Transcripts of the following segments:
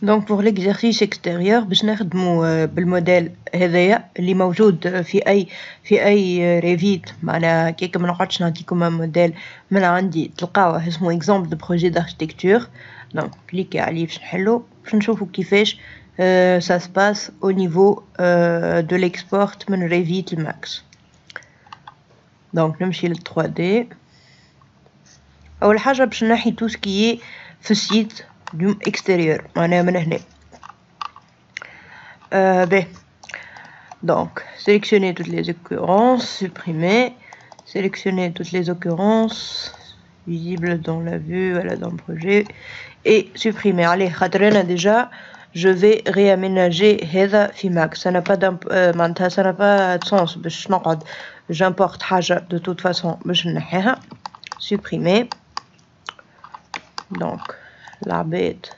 Donc pour l'exercice extérieur باش نخدموا بالموديل هذايا اللي موجود في اي ريفيت معناها كيك ما نقعدش نعطيكم موديل من عندي تلقاوه اسمه exemple de projet d'architecture. Donc كليكي عليه باش نحلو باش نشوفوا كيفاش ça se passe au niveau de l'export من Revit Max. Donc نمشي لل 3D. اول حاجه باش نحي tout ce qui est في السيت du extérieur معناها من هنا. Donc sélectionnez toutes les occurrences, supprimer, sélectionnez toutes les occurrences visibles dans la vue, voilà, dans le projet, et supprimer. Allez, خاطرنا déjà je vais réaménager هذا في Max. Ça n'a pas ça n'a pas de sens باش نقعد j'importe حاجة de toute façon باش نحيها. Supprimer. Donc la bête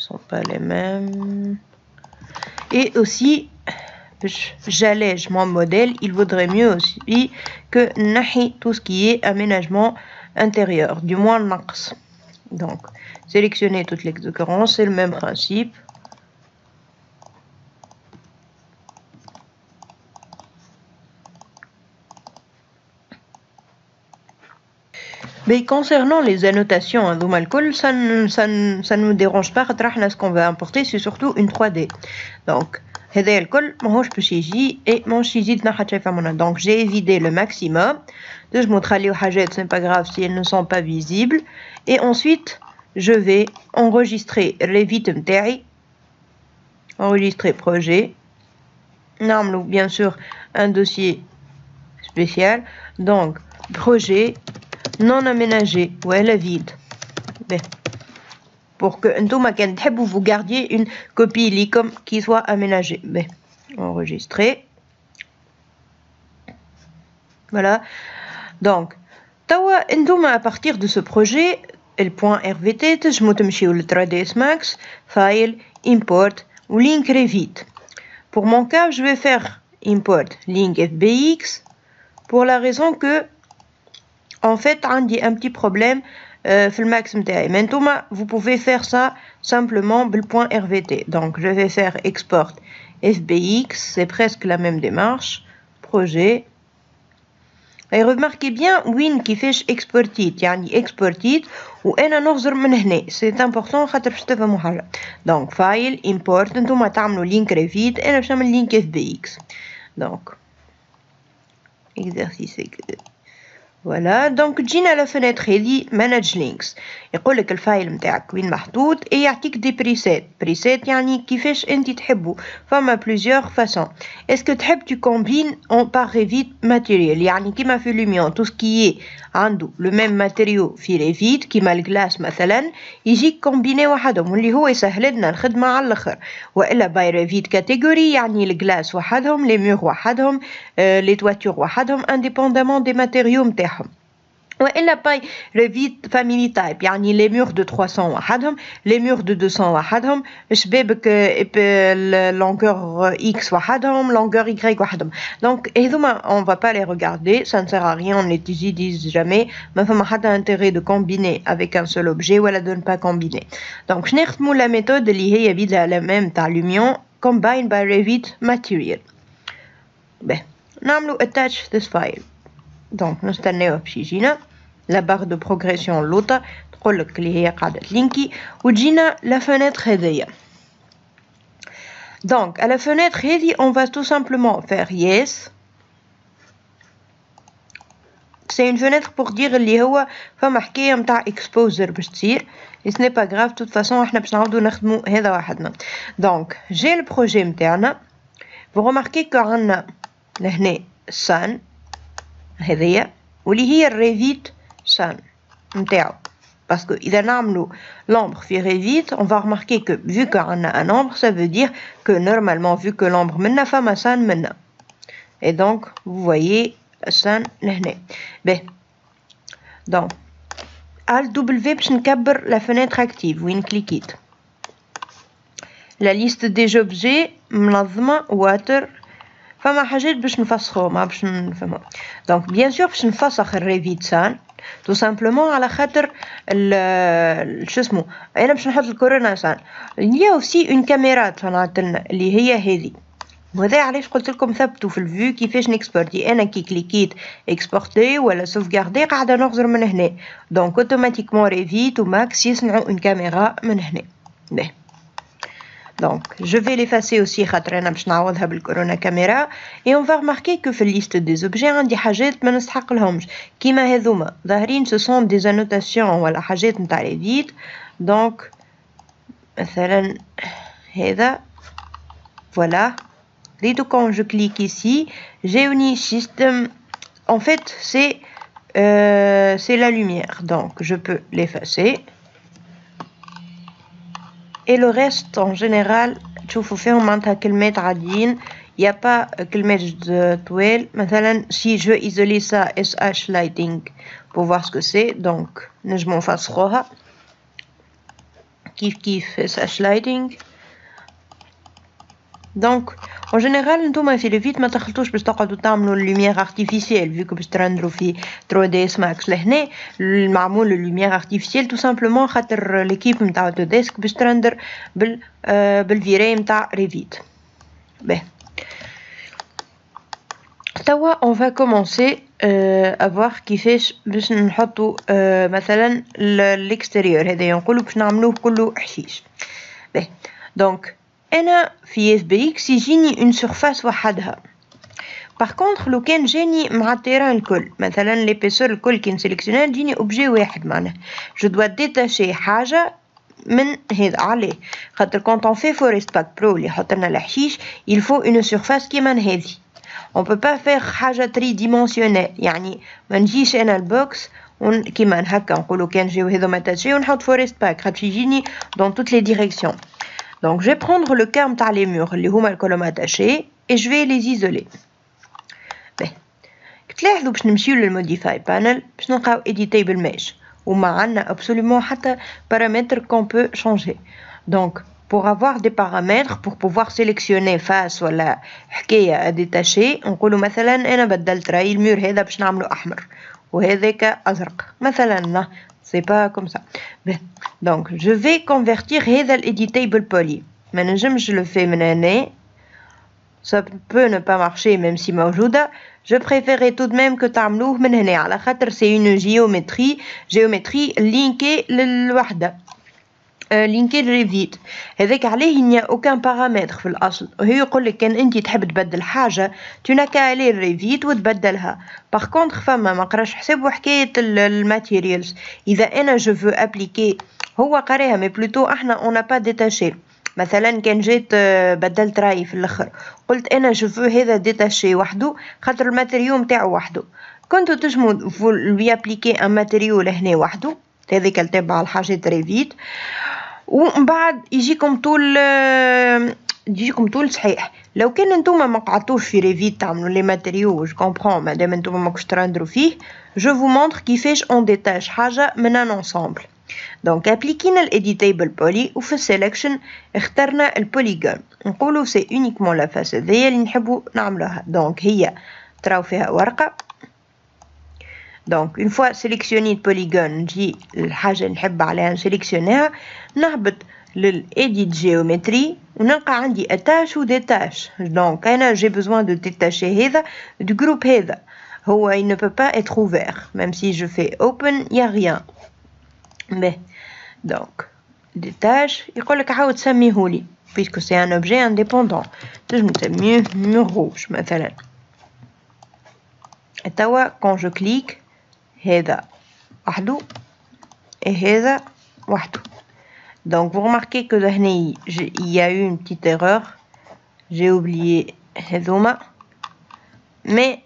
sont pas les mêmes. Et aussi j'allège mon modèle, il vaudrait mieux aussi que nahi tout ce qui est aménagement intérieur, du moins naqs. Donc sélectionnez toutes les occurrences, c'est le même principe. Mais concernant les annotations, ça ne nous dérange pas. Ce qu'on va importer, c'est surtout une 3D. Donc, donc j'ai évidé le maximum. Ce n'est pas grave si elles ne sont pas visibles. Et ensuite, je vais enregistrer Revit MTI. Enregistrer projet. Bien sûr, un dossier spécial. Donc, projet non aménagé ou elle est vide. Pour que vous gardiez une copie LICOM qui soit aménagée. Enregistrer. Voilà. Donc, à partir de ce projet, le point RVT, je vais le 3ds Max, File, Import ou Link Revit. Pour mon cas, je vais faire Import Link FBX pour la raison que en fait, on a un petit problème في Max MTI. Maintenant, vous pouvez faire ça simplement le point RVT. Donc, je vais faire Export FBX, c'est presque la même démarche. Projet. Et remarquez bien, Win qui fait Exported, يعني Exported, ou أنا نغزر من هنا. C'est important خاطر باش تفهموا حاجة. Donc, File, Import, انتوما تعملوا Link Revit, أنا باش نعمل Link FBX. Donc, exercice. Voilà, donc جينا la fenêtre هذه Manage Links. يقول لك الفايل نتاعك وين محطوط et يعطيك des presets. Preset يعني كيفاش انت تحبوا. فما plusieurs façons. Est-ce que تحب tu combines par Revit matériel يعني كيما في Lumion tout ce qui est عنده le même matériau في Revit كيما الجلاس مثلا يجيك كومبيني وحدهم واللي هو يسهل لنا الخدمة على الآخر. وإلا باي Revit catégorie يعني الجلاس وحدهم les murs وحدهم les toitures وحدهم indépendamment des matériaux نتاعهم. وإلا باي Revit family type يعني les murs de 300 وحدهم les murs de 200 وحدهم شبابك longueur X وحدهم longueur Y وحدهم. Donc هذوما on va pas les regarder, ça ne sert à rien, on les utilise jamais. ما فما حتى intérêt de combiner avec un seul objet ولا de ne pas combiner. Donc je نخدموا la méthode اللي هي بيدها la même تاع Lumion combine by Revit material. نعملوا attach this file. Donc نستناوه باش يجينا la barre de progression اللوطة تقولك اللي هي قاعدة تلينكي وتجينا la fenêtre هذيا. Donc à la fenêtre هذي on va tout simplement faire yes. C'est une fenêtre pour dire اللي هو فما حكاية متاع exposer باش تصير. Et ce n'est pas grave, de toute façon احنا باش نعاودو نخدمو هذا وحدنا. Donc j'ai le projet متاعنا. Vous remarquez qu'عندنا لهنا sun هذيا واللي هي الريفيت sun نتاعو. Parce que إذا نعملو l'ombre في Revit, on va remarquer que vu qu'on a un ombre, ça veut dire que normalement vu que l'ombre منا فما sun منا. Et donc vous voyez sun لهنا. Donc Alt W باش نكبر la fenêtre active وين كليكيت. La liste des objets منظمة water. فما حاجات باش نفسخوهم باش نفهمو. Donc bien sûr باش نفسخ الريفيت sun tout simplement على خاطر شو اسمه انا باش نحط الكورونا سان. il y a aussi une caméra صنعت لنا اللي هي هذه، وهذا علاش قلت لكم ثبتوا في الفيو كيفاش نكسبورتي. انا كي كليكيت اكسبورتي ولا سوفغاردي قاعده نغزر من هنا، دونك اوتوماتيكمون ريفيت وماكس يصنعوا اون كاميرا من هنا. باهي donc je vais l'effacer aussi خاطر انا باش نعوضها بالكورونا كاميرا. et on va remarquer que في الليست des objets عندي حاجات ما نستحق لهمش كيما هذوما ظاهرين ce sont des annotations ولا حاجات نتاع ريفيت. donc مثلا هذا voilà. Et donc quand je clique ici, Geony System, en fait c'est la lumière, donc je peux l'effacer. Et le reste en général, تشوفوا فيهم معناتها كلمات عاديين، il n'y a pas كلمات طوال. مثلا si je veux isoler ça SH lighting pour voir ce que c'est, donc نجمو نفسخوها كيف SH lighting. donc en général نتوما في ريفيت ما تخلطوش باش تقعدوا تعملوا اللوميير ارتيفيسيال فيكو باش ترندروا في 3ds max. لهنا المعمول اللوميير ارتيفيسيال تو سامبلومون خاطر ليكيب نتاع اوتوديسك باش ترندر بالفيراي نتاع ريفيت. باهي توا on va commencer à voir كيفاش باش نحطوا مثلا الاكستيريور هذا نقولوا باش نعملوه كله حشيش. باهي donc أنا في FBX يجيني une surface وحدها. par contre لو كان جاني مع التيران الكل مثلا ليبيسور الكل كي نسيليكسيونها يجيني اوبجي واحد معناه جو دوا ديتاشي حاجة من هذا. عليه خاطر كونت اون في فورست باك برو اللي يحط لنا الحشيش il faut une surface كيما هذه. on peut pas faire حاجة تري ديمونسيونيل، يعني ما نجيش أنا البوكس كيما هكا نقولوا كان جاو هذوما تاتشي ونحط فورست باك خاطر يجيني dans toutes les directions. donc je vais prendre le cas نتاع les murs اللي هما الكولوم attachés et je vais les isoler. باهي تلاحظوا باش نمشيو للموديفاي بانل باش نلقاو editable mesh وما عندنا absolument حتى paramètres qu'on peut changer. donc pour avoir des paramètres pour pouvoir sélectionner face ولا حكاية à détacher نقولوا مثلا أنا بدلت راي المور هذا باش نعمله أحمر وهذاك أزرق مثلا. c'est pas comme ça. donc je vais convertir هذا editable poly. ما نجمش le fait من هنا، ça peut ne pas marcher même si موجودة. je préférais tout de même que تعملوه من هنا على خاطر c'est une géométrie linkée للوحدة لينكي ريفيت. هذاك عليه il n'y a aucun paramètre في الأصل. وهي يقول لك كان أنت تحب تبدل حاجة tu n'as qu'à aller الريفيت وتبدلها. par contre فما ما قراش حساب وحكاية الماتيريالز. إذا أنا je veux appliquer هو قراها mais plutôt احنا on n'a pas détaché. مثلا كان جيت بدلت راي في الآخر قلت أنا je veux هذا ديتاشي وحده خاطر الماتيريو متاعو وحده. كنتو تجمو lui appliquer un ماتيريو لهنا وحده هذيك تبع الحاجات ريفيت ومن بعد يجيكم طول صحيح. لو كان نتوما ما قعدتوش في ريفيت تعملوا لي ماتيريو جو كومبرون مادام نتوما ماكوش ترندروا فيه جو فو مونتر كيفاش اون ديتاش حاجه من ان انسامبل. دونك ابليكينا الاديتابل بولي وفي السيلكشن اخترنا البوليغون نقولوا سي اونيكمون لا فاس هذيا اللي نحبوا نعملوها. دونك هي تراو فيها ورقه. donc une fois sélectionné le polygone نجي الحاجة نحب عليها نسيليكسيونيها نهبط للإيديت جيومتري ونلقى عندي attache و détache. donc أنا j'ai besoin de détacher هذا du groupe هذا هو il ne peut pas être ouvert même si je fais open il y a rien. mais donc détache يقولك عاود سميهولي puisque c'est un objet indépendant تنجم تسميه mur rouge مثلا. توا quand je clique هذا وحده وهذا وحده. donc vous remarquez que هنا il y a eu une petite erreur, j'ai oublié هذوما mais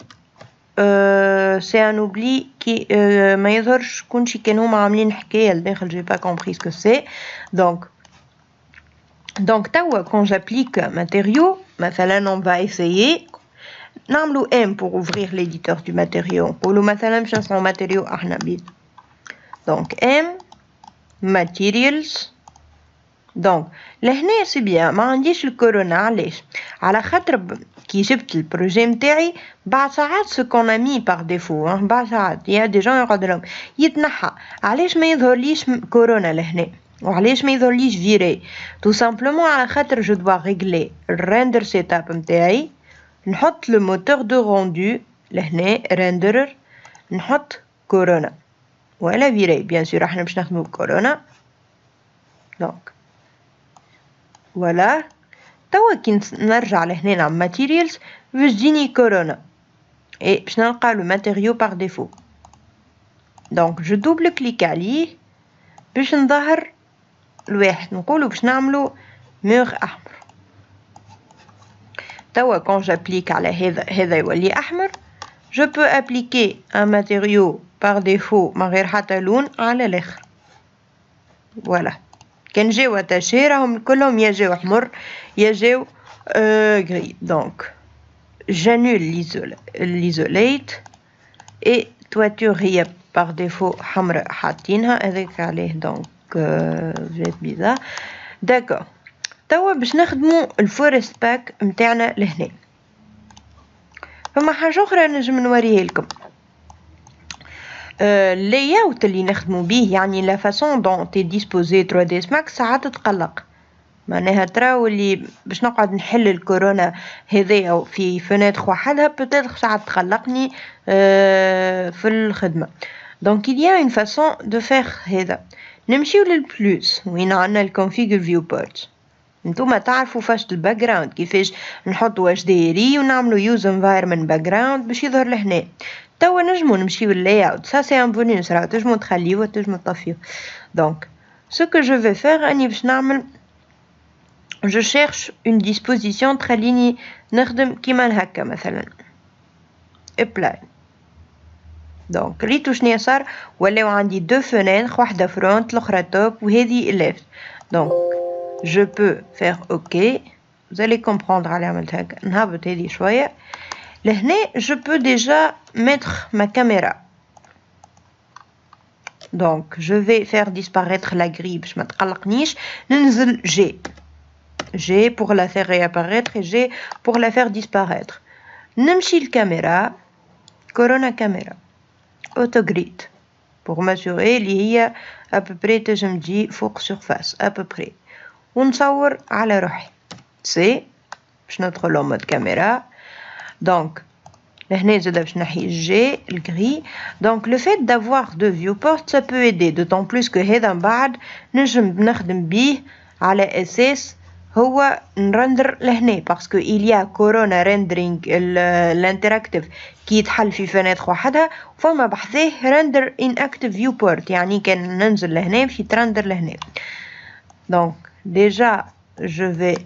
c'est un oubli qui ما يظهرش شكونشي كانوا هما عاملين حكاية لداخل j'ai pas compris ce que c'est. donc توا quand j'applique matériau مثلا on va essayer نعملو M pour ouvrir l'éditeur du matériau. نقولوا مثلا باش نصنعو ماتيريو احنا بيد. donc M materials دونك لهنا سي بيان ما عنديش الكورونا. علاش؟ على خاطر كي جبت البروجي متاعي بعد ساعات سو كون امي باغ ديفو بعد ساعات يا دي جون يقعد لهم يتنحى. علاش ما يظهرليش كورونا لهنا وعلاش ما يظهرليش فيري؟ تو سامبلومون على خاطر جو دوا ريغلي الريندر سيت اب متاعي، نحط لو موتور دو روندو لهنا ريندرر، نحط كورونا ولا فيري بيان سور احنا باش نخدمو بكورونا. دونك فوالا توا كي نرجع لهنا على ماتيريالز باش تجيني كورونا اي باش نلقى لو ماتيريو باغ ديفو. دونك جو دوبل كليك عليه باش نظهر الواحد، نقولو باش نعملو مور احمر. توا كون جابليك على هذا يولي احمر. جو بو ابليكي ان ماتيريو باغ ديفو من غير حتى لون على الاخر. فوالا كان جاو اتاشي راهم كلهم يا جاو حمر يا جاو غري. دونك جانول ليزوليت اي تواتور هي باغ ديفو حمراء حاطينها هذاك عليه. دونك جات بيزار. داكور توا باش نخدمو الفورست باك متاعنا لهنا. فما حاجه اخرى نجم نوريها لكم. اللاياوت اللي نخدمو بيه يعني لا فاصون دون تي ديسبوزي 3 دي ماكس ساعات تقلق. معناها تراو اللي باش نقعد نحل الكورونا هذايا في فناتر وحدها بوتيتر ساعات تقلقني في الخدمه. دونك il y a une façon de faire هذا. نمشيو للبلوس وين عندنا الكونفيغور فيو بورت. نتوما تعرفوا فاش الباك جراوند كيفاش نحطوا واش دايري ونعملوا يوز انفايرمنت باك جراوند باش يظهر لهنا. توا نجمو نمشيو للاي اوت سا سي ان بونوس راه تنجمو تخليوه تنجمو تطفيوه. دونك سو كو جو في فير اني باش نعمل je cherche une disposition تخليني نخدم كيما هكا مثلا apply. دونك ريتو شنيا صار ولاو عندي دو فenêtres واحدة فرونت الاخرى توب وهذه left. دونك je peux faire ok. vous allez comprendre على عملت هكا نهبط هذه شوية لهنا. je peux déjà mettre ma caméra. donc je vais faire disparaître la grille باش ما تقلقنيش. ننزل G pour la faire réapparaître et G pour la faire disparaître. نمشي الكاميرا كورونا كاميرا autogrid pour m'assurer اللي هي à peu près تجم تجي فوق surface à peu près ونصور على روحي سي باش ندخل مود كاميرا. دونك لهنا زادا باش نحي جي الغري. دونك لو فيت d'avoir deux viewports ça peut aider d'autant plus que هذا من بعد نجم نخدم بيه على اساس هو نرندر لهنا باسكو إليا كورونا ريندرينغ الانتراكتيف كي يتحل في فناتر وحدها فما بحثيه رندر ان اكتيف فيو بورت يعني كان ننزل لهنا باش يترندر لهنا. دونك ديجا جو في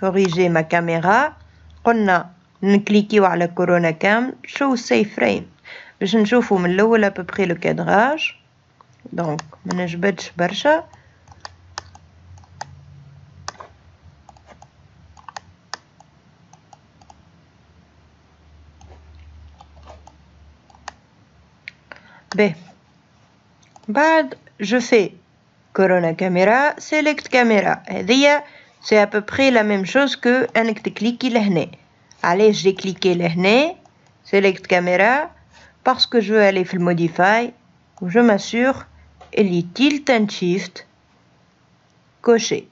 كوريجي ما كاميرا. قلنا نكليكيو على كورونا كامل شو سيف فريم باش نشوفو من الاول ابوبري لو كادراج. دونك ما نجبدش برشا. B. بعد je fais Corona Camera, Select Camera. هذيا c'est à peu près la même chose que انك تكليكي لهنا. علاش j'ai cliqué لهنا Select Camera parce que je veux aller في Modify où je m'assure اللي Tilt and Shift coché.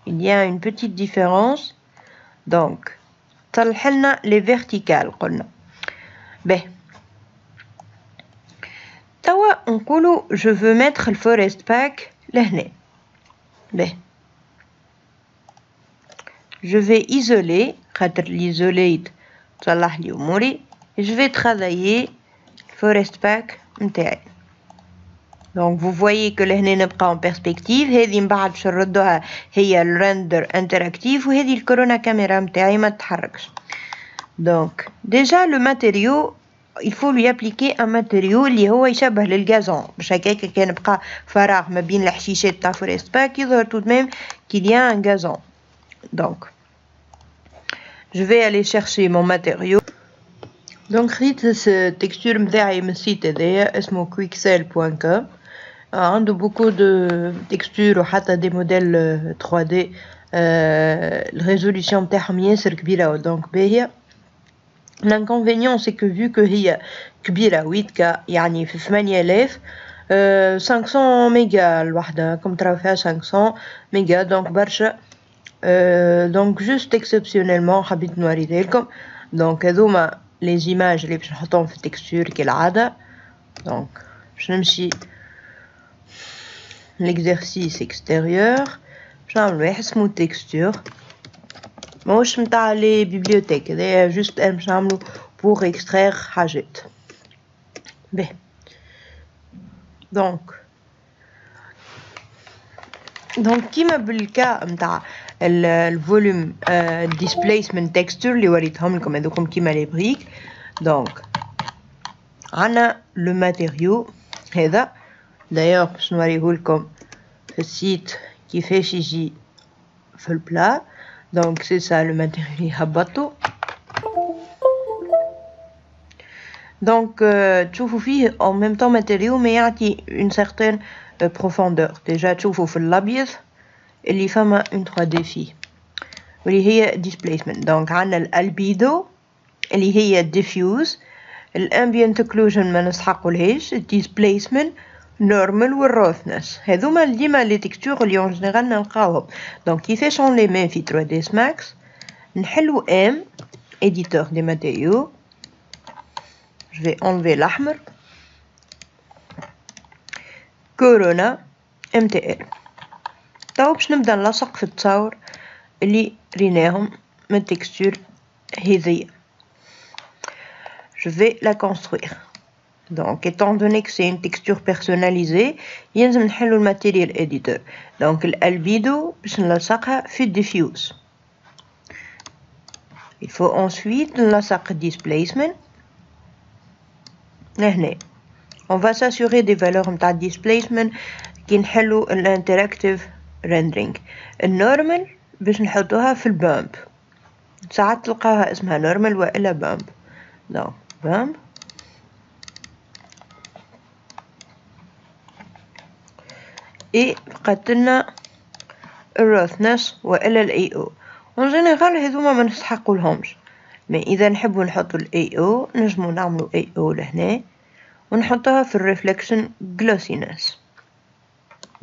Il y a une petite différence. Donc طلع لنا les verticales قلنا. B. توا نقولو je veux mettre le forest pack لهنا. باهي je vais isoler خاطر l'isolate تصلح لي اموري. je vais travailler le forest pack نتاعي. donc vous voyez que لهنا نبقى en perspective. هذه من بعد باش نردوها هي الرندر انتراكتيف وهذه الكورونا كاميرا نتاعي ما تتحركش. donc déjà le matériau il faut lui appliquer un matériau اللي هو يشبه للغازون باش هكاك كان بقى فراغ ما بين الحشيشات تاع فورست باك يظهر tout de même qu'il y a un gazon. donc je vais aller chercher mon matériau. donc خديت التكستور متاعي من السيت هذايا اسمه quicksale.com. عنده beaucoup de textures وحتى des modèles 3D الريزوليسيون نتاعهم ياسر كبيرة دونك باهية. l'inconvénient c'est que vu que هي كبيرة 8K يعني في 8000 500 ميجا الوحدة كم تراو فيها 500 ميجا دونك برشا. دونك جوست اكسبسيونيلمون حبيت نوريه لكم. دونك هذوما لي زيماج اللي باش نحطهم في التكستور كالعادة. دونك باش نمشي l'exercice extérieur باش نعمل واحد اسمه texture ماهوش متاع لي بيبليوتيك هذايا جوست باش نعملو pour extraire حاجات. باهي دونك كيما بالكا متاع الفوليوم displacement texture اللي وريتهم لكم هذوكم كيما لي بريك. دونك عنا لو ماتيريو هذا دايوغ باش نوريهولكم في السيت كيفاش يجي في البلا. دونك سي سا لو ماتيريو اللي هبطو. دونك تشوفوا فيه en même temps ماتيريو ما يعطي une certaine profondeur. ديجا تشوفوا في الابيض اللي فما une 3D فيه واللي هي displacement. دونك عندنا الالبيدو اللي هي diffuse الامبيانت اوكلوجن ما نسحقولهاش displacement normal والروثنس هذوما ديما لي تكتور اللي اون جينيرال نلقاوهم. دونك كيفاش اون لي مي في 3ds max نحلو ام éditeur des matériaux. je vais enlever l'aحمر كورونا MTL. تو باش نبدا نلصق في التصاور اللي ريناهم من التكستور هذيا. je vais la construire. Donc, étant donné que c'est une texture personnalisée, يلزم نحلو الماتيريال editor. Donc, الالبيدو باش نلصقها في diffuse. Il faut ensuite نلصق displacement لهنا. On va s'assurer des valeurs نتاع displacement كي نحلو الانتراكتيف rendering. النورمال باش نحطوها في البامب. ساعات تلقاها اسمها نورمال والا بامب. donc بامب اي بقات لنا الروثنس والا الاي او. اون جينيرال هذوما ما نستحقولهمش مي اذا نحبوا نحطوا الاي او نجموا نعملوا اي او لهنا ونحطها في الريفلكشن جلوسينس.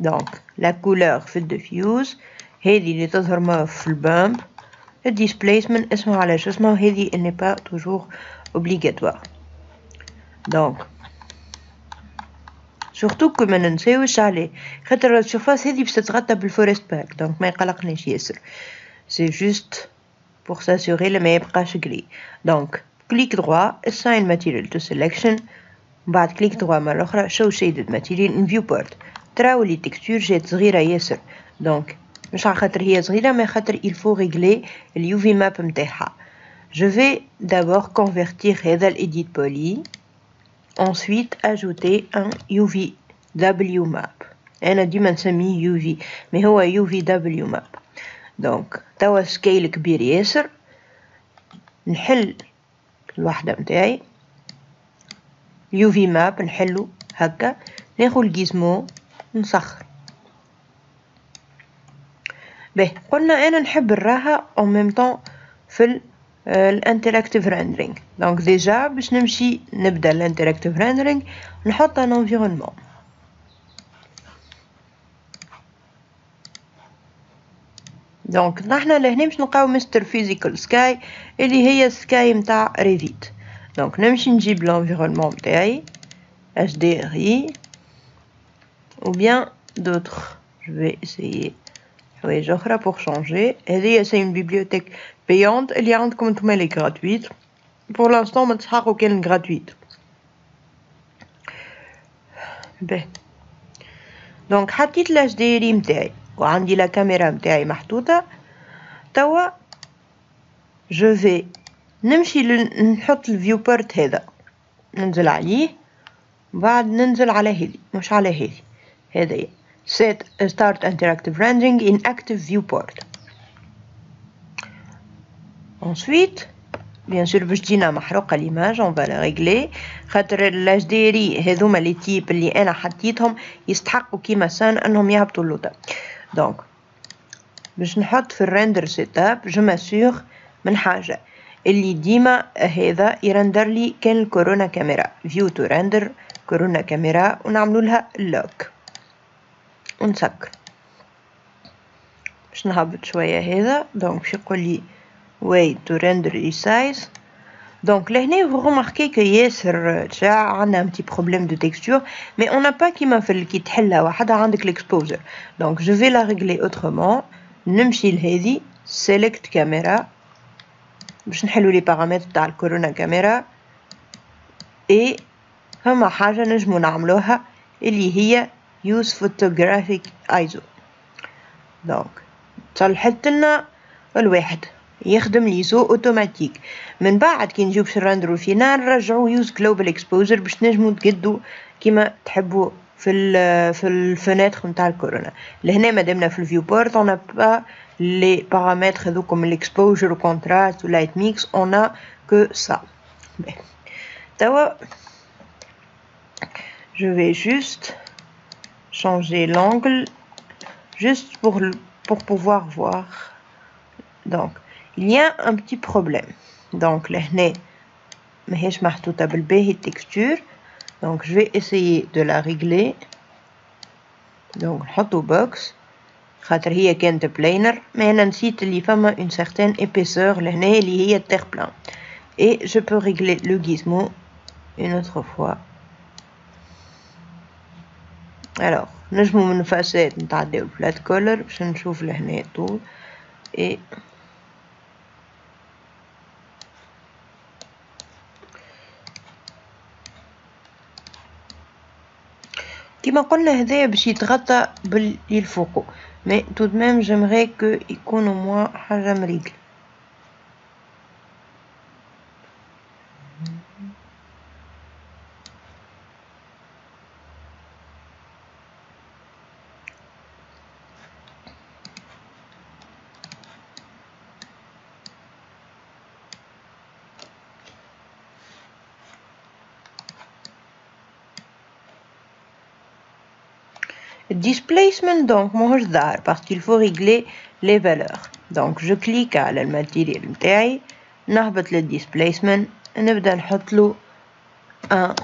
دونك لا كولور في الديفيوز هذه اللي تظهر ما في البامب. الديسبليسمنت اسمه علاش اسمه هذه ني با توجور اوبليغاتوار. دونك سورتو كو ما ننساوش عليه خاطر السيرفاس هذه باش تتغطى بالفورست باك دونك ما يقلقنيش ياسر. سي جوست بور ساسيوري ما يبقاش غري. دونك كليك دروا assign material to selection بعد كليك دروا مرة أخرى show shaded material in viewport. تراو لي تكستور جات صغيرة ياسر. دونك مش على خاطر هي صغيرة ما خاطر il faut régler اليو في ماب نتاعها. je vais d'abord convertir هذا الedit poly. ensuite ajouter un UVW map. أنا ديما نسميه UV mais هو UVW map. دونك توا سكيل كبير ياسر. نحل الوحدة متاعي UV map نحلو هكا ناخد الجيزمو نسخر. به قلنا أنا نحب نراها en même temps في الانتراكتيف rendering. دونك ديجا باش نمشي نبدا الانتراكتيف rendering نحط ان انفيرونمون. دونك نحنا لهنا باش نلقاو مستر فيزيكال سكاي اللي هي سكاي متاع ريفيت. دونك نمشي نجيب l'environnement متاعي HDRI ou bien d'autres. je vais essayer حوايج أخرى pour changer. هذه c'est une bibliothèque payante اللي عندكم نتوما لي gratuite. pour l'instant ما تسحقوا كان gratuite. به دونك حطيت لاش ديري متاعي وعندي لا كاميرا متاعي محطوطة. توا je vais نمشي نحط الفيو بورت هذا ننزل عليه بعد ننزل على هذي مش على هذي هذايا set start interactive rendering in active viewport. ensuite bien sûr باش تجينا محروقة l'image on va la régler خاطر الHDRI هذوما لي تيب اللي أنا حطيتهم يستحقوا كيما سان أنهم يهبطوا اللوطة دونك باش نحط في الرندر سيت اب جو ماسور من حاجة اللي ديما هذا يرندر لي كان الكورونا كاميرا فيو تو رندر كورونا كاميرا ونعملوا لها لوك ونسكر باش نهبط شوية هذا دونك باش يقول لي way to render resize donc لهنا vous remarquez que ياسر تشاع عندنا un petit problème de texture mais on n'a pas كيما في اللي كي تحلها وحدها عندك l'exposer donc je vais la régler autrement نمشي لهذه select camera باش نحلو لي بارامتر تاع الكورونا كاميرا et فما حاجة نجمو نعملوها اللي هي use photographic ISO donc صلحت لنا الواحد يخدم ليزو اوتوماتيك من بعد كي نجيو باش نرندرو فينال نرجعو يوز جلوبال اكسبوزر باش نجمو تقدو كيما تحبوا في الفناتر نتاع الكورونا لهنا مادامنا في الفيو بورت اون با لي بارامتر هذوكم الاكسبوجر وكونتراست ولايت ميكس اون كو سا توا je vais juste changer l'angle juste pour pouvoir voir donc il y a un petit problème donc لهنا ماهيش محطوطة بالباهي texture donc je vais essayer de la régler donc نحطو box خاطر هي كانت planar mais أنا نسيت اللي فما une certaine épaisseur لهنا اللي هي terre plan et je peux régler le gizmo une autre fois alors نجمو من فاسات نتعداو flat color باش نشوف لهنا طول et كما قلنا هذايا باش يتغطى بالفوقو مي tout de même j'aimerais que يكون au moins حاجة مريقلة displacement donc ماهوش ظاهر parce qu'il faut régler les valeurs donc je clique على الماتيريال نتاعي نهبط للديسبليسمنت نبدا نحط له 1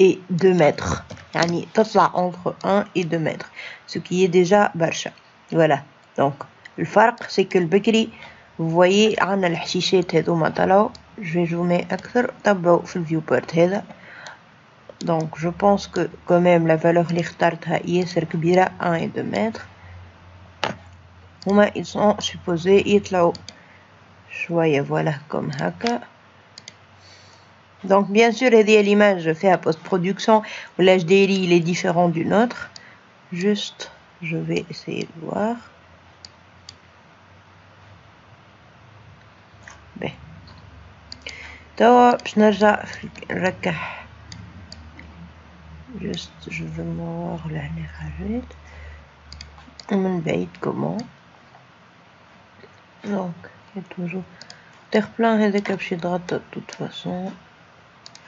et 2 mètres يعني تطلع entre 1 et 2 mètres ce qui est déjà برشا voilà donc الفرق c'est que البكري vous voyez عندنا الحشيشات هذوما طلعوا je vais zoomer أكثر تبعوا في الفيو بورت هذا donc je pense que quand même la valeur اللي اخترتها ياسر كبيرة 1 et 2 mètres هما ils sont supposés يطلعوا شوية voilà comme هكا donc bien sûr هذه l'image fait à post-production où l'HDRI il est différent du nôtre juste je vais essayer de voir ben توا باش نرجع نركح juste je veux voir لهنا حاجات ومن بعيد comment donc il y a toujours terre plan هذاك باش يتغطى de toute façon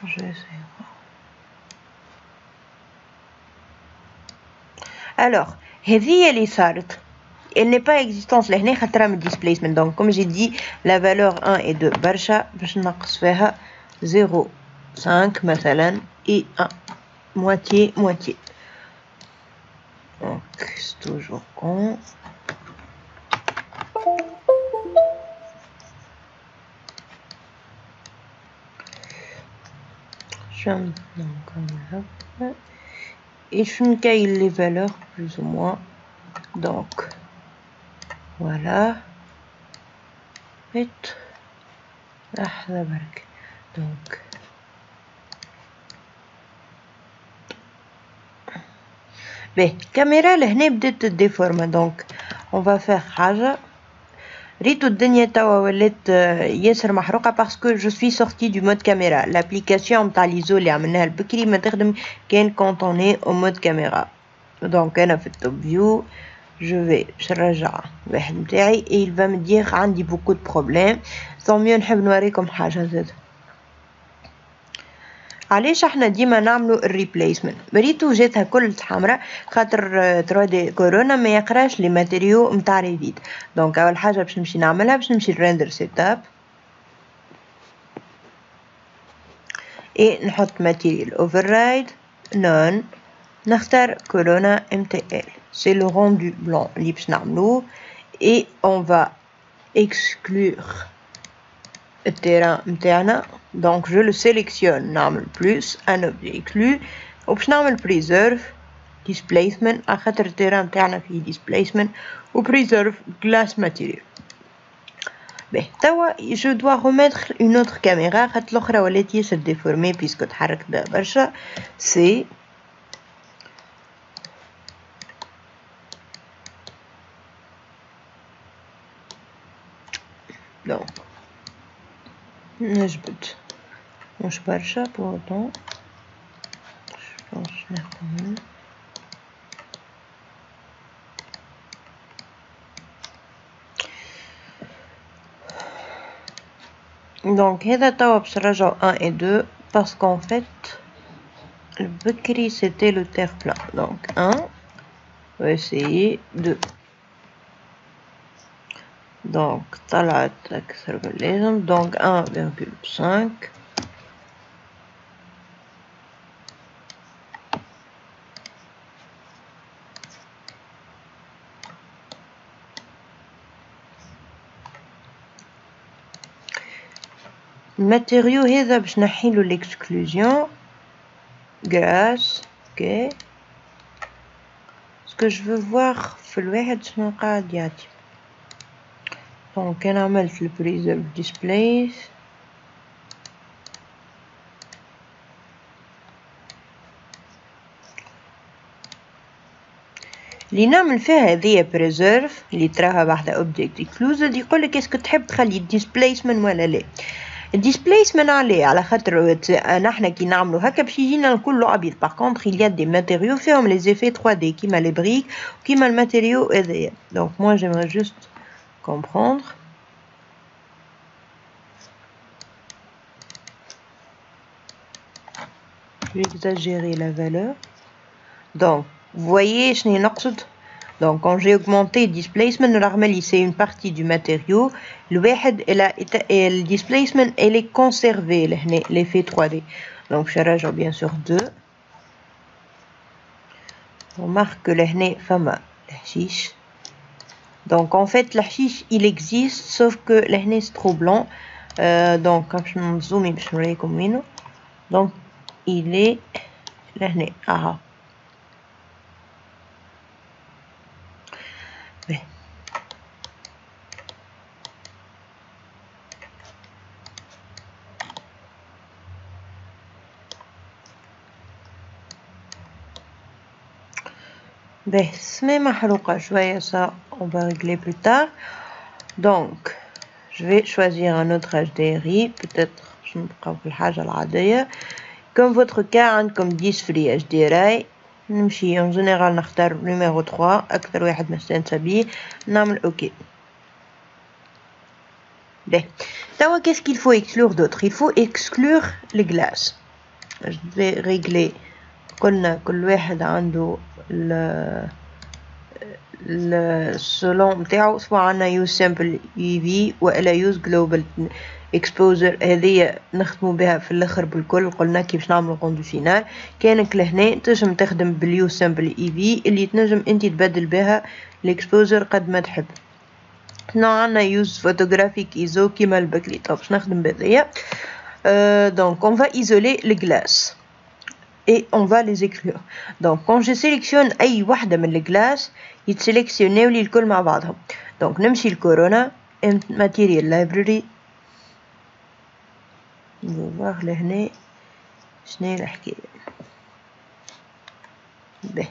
je vais essayer de voir alors هذه اللي صارت elle n'est pas existence لهنا خاطرها من displacement donc comme j'ai dit la valeur 1 et 2 برشا باش نقص فيها 0,5 مثلا et 1 moitié donc c'est toujours con donc comme ça et je caille les valeurs plus ou moins donc voilà et لحظة برك donc باهي الكاميرا لهنا بدات تديفورما دونك اون فا فيغ حاجه ريتو الدنيا توا ولات ياسر محروقه باسكو جو سوي سورتي دو مود كاميرا لابليكاسيون نتاع ليزو اللي عملناها البكري ما تخدم كان كونطوني او مود كاميرا دونك انا في التوب فيو je vais نرجع واحد متاعي et il va me dire عندي beaucoup de problèmes. tant mieux نحب نوريكم حاجة زاد. علاش احنا ديما نعملو الريبليسمنت؟ بريتو جاتها كل حمراء خاطر 3D كورونا ما يقراش لي ماتيريو نتاع ريفيت. دونك اول حاجه باش نمشي نعملها باش نمشي للريندر سيت اب اي نحط ماتيريال اوفررايد نون نختار كورونا MTL سي لو روندو بلون اللي باش نعملوه اي اون فا اكسكلور التيران نتاعنا. Donc je le sélectionne, نعمل plus un objet exclu وباش نعمل preserve displacement على خاطر التيران نتاعنا فيه displacement و preserve glass material. باهي توا je dois remettre une autre caméra خاطر الأخرى ولات ياسر déformée puisque تحركت بها برشا. c'est donc نجبد مش برشا pour autant je pense ناخذ donc هذا توا باش نرجعو 1 et 2 parce qu'en fait البكري c'était le terre plat. donc 1 on va essayer 2 donc طلعت أكثر من اللازم donc 1,5 الماتيريو هذا باش نحيلو l'exclusion grâce ok ce que je veux voir في الواحد شنو قاعد يعطي. donc انا عملت البريزرف ديسبلاي اللي نعمل فيها هذه بريزرف اللي تراها بعد اوبجكت اكلوزد يقولك اسكو تحب تخلي الديسبليسمنت ولا لا. الديسبليسمنت على خاطر نحنا كي نعملو هكا باش يجينا الكل ابيض. باغ كونطخ il y a des matériaux فيهم les effets 3D كيما لي بريك وكيما الماتيريو هذايا. donc moi j'aimerais juste comprendre. je vais exagérer la valeur. donc vous voyez شنو نقصد. donc quand j'ai augmenté le displacement normalement c'est une partie du matériau الواحد et le displacement elle est conservé l'effet 3D. donc je rajoute bien sûr 2. remarque que لهنا فما الحشيش. donc en fait الحشيش il existe sauf que لهنا c'est trop blanc. donc باش نزومي باش نوريكم وينو. donc il est لهنا اها mais محروقة شوية ça on va régler plus tard. donc je vais choisir un autre HDRI peut-être باش نبقاو في الحاجة العادية comme votre cas عندكم 10 free HDRI نمشي en général نختار numéro 3 أكثر واحد مستانسة بيه نعمل OK. Bien. Tawa, qu'est-ce qu'il faut exclure d'autre? Il faut exclure les glaces. Je vais régler. قلنا كل واحد عنده السولون متاعو سواء عنا use sample EV ولا use global exposure. هذه نخدمو بها في الاخر بالكل. قلنا كيف باش نعملو روندو فينال. كانك لهنا تنجم تخدم باليوز سامبل EV اللي تنجم انت تبدل بها الاكسبوجر قد ما تحب. حنا عنا يوز فوتوغرافيك ايزو كيما البكلي. طب باش نخدم بهذيا. donc on va isoler les glaces et on va les exclure. donc quand je sélectionne اي واحدة من الجلاس يتسلكسيونيو لي الكل مع بعضهم. donc نمشي لكورونا material library نروح لهنا شنو هي الحكاية. باهي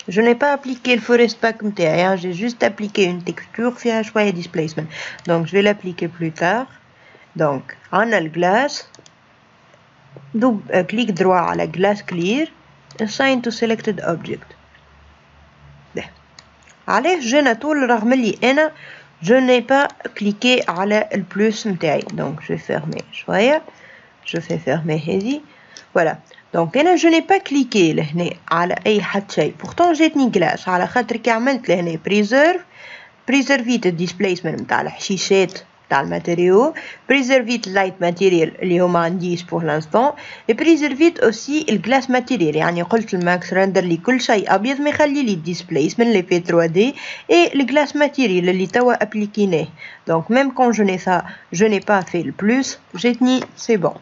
je n'ai pas appliqué le forest pack متاعي. j'ai juste appliqué une texture فيها شوية displacement. donc je vais l'appliquer plus tard. donc عنا الجلاس clic droit على glass clear assign to selected object. علاش جانا طول رغم اللي انا je n'ai pas cliqué على البلوس نتاعي. donc je vais fermer شويه. je fais fermer هذه. voilà. donc انا je n'ai pas cliqué لهنا على اي حد شيء. pourtant جاتني كلاس على خاطر كي عملت لهنا بريزيرفيت الديسبليسمنت نتاع الحشيشات تاع الماتيريو، بريزيرفيت اللايت ماتيريال اللي هما عنديش بور لانستون، بريزيرفيت اوسي الجلاس ماتيريال. يعني قلت الماكس رندر لي كل شيء ابيض ما يخلي لي الديسبليسمنت اللي في 3 دي اي الجلاس ماتيريال اللي توا ابليكيناه. دونك ميم كون جو ني سا جو ني با في البلوس جاتني سي بون.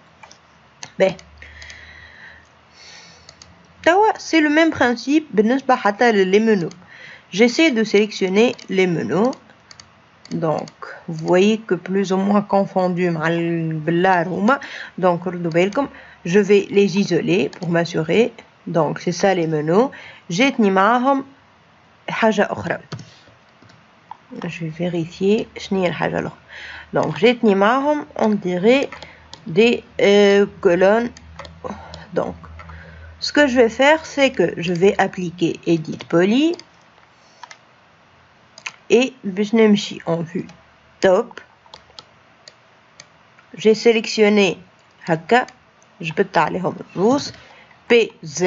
باهي توا سي لو ميم برينسيپ بالنسبه حتى للي منو. j'essaie de sélectionner les menus. donc vous voyez que plus ou moins confondu مع البلار هما. donc ردوا بالكم je vais les isoler pour m'assurer. donc c'est ça les menus. جاتني معاهم حاجة أخرى. je vais vérifier شنو هي الحاجة الأخرى. donc جاتني معاهم on dirait des colonnes. donc ce que je vais faire c'est que je vais appliquer Edit Poly et باش نمشي en vue top. j'ai sélectionné هكا جبت عليهم الروس PZ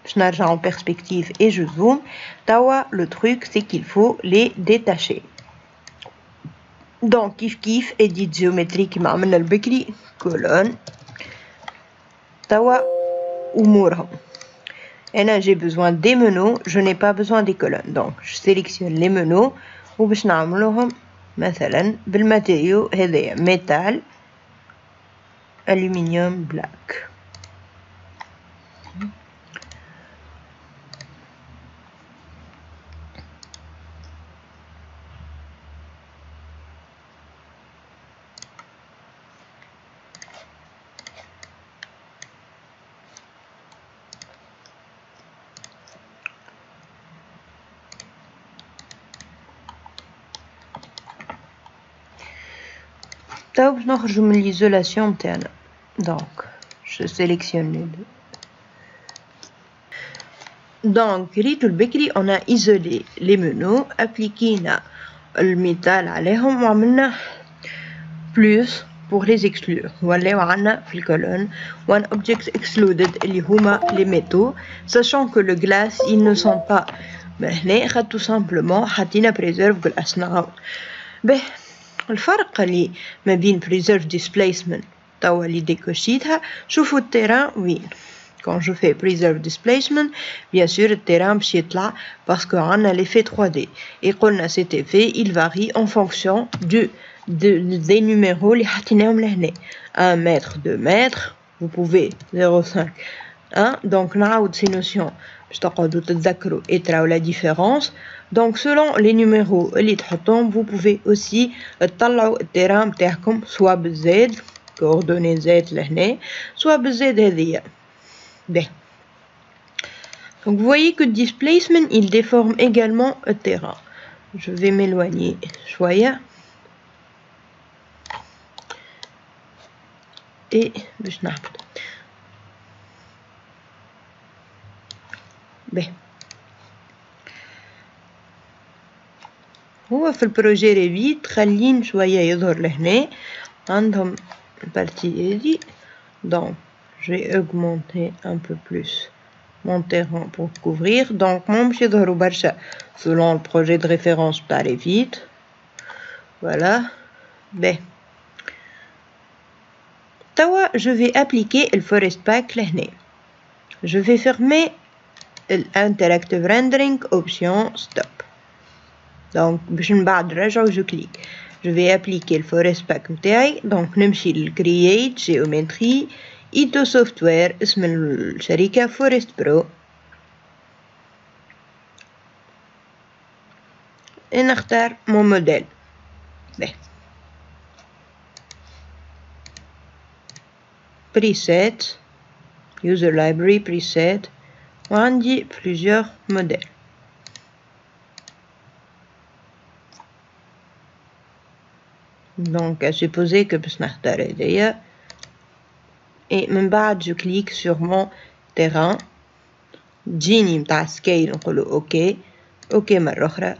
باش نرجع en perspective et je zoome. توا le truc c'est qu'il faut les détacher. donc كيف edit géométrique كيما عملنا البكري colonne. توا أمورهم أنا j'ai besoin des menus, je n'ai pas besoin des colonnes. donc je sélectionne les menus وباش نعملوهم مثلا بالماتيريو هذايا ميتال ألومنيوم بلاك. توا باش نخرجو من ليزولاسيون نتاعنا. donc je sélectionne les deux. donc ريتو البكري on a isolé les menus appliquينا الميتال عليهم وعملنا plus pour les exclure. ولاو عنا في الكولون one object excluded اللي هما les métaux sachant que le glace ils ne sont pas. هنا خدتو simplement حطينا preserve glass نعاود. به الفرق اللي ما بين preserve displacement توا اللي ديكوشيتها شوفوا التيران وين. quand je fais preserve displacement bien sûr التيران باش يطلع parce que عندنا l'effet 3D et قلنا cet effet il varie en fonction des numéros اللي حطيناهم لهنا 1 mètre 2 mètres vous pouvez 0,5 donc نعاود ces notions باش تقعدوا تتذكروا et تراو la différence. donc selon les numéros اللي تحطوهم vous pouvez aussi تطلعوا التيران بتاعكم soit بالزد coordonnées Z لهنا soit بالزد هذيا. bien donc vous voyez que displacement il déforme également le terrain. je vais m'éloigner شوية et باش نهبط. bien هو في البروجي ريفيت خلين شوية يظهر لهنا عندهم البارتي هذي. donc je vais augmenter un peu plus mon terrain pour couvrir. donc ماهمش يظهروا برشا selon le projet de référence بتاع ريفيت. voilà. bien توا je vais appliquer le forest pack لهنا. je vais fermer l'interactive rendering option stop. donc باش من بعد نرجعو je clique. je vais appliquer le forest pack نتاعي. donc نمشي ل create géométrie Ito software اسم الشركة forest pro نختار mon modèle. preset user library preset وعندي plusieurs modèles. donc à supposer que باش نختار هذايا et من بعد je clique sur mon terrain. تجيني متاع scale نقولو ok مرة أخرى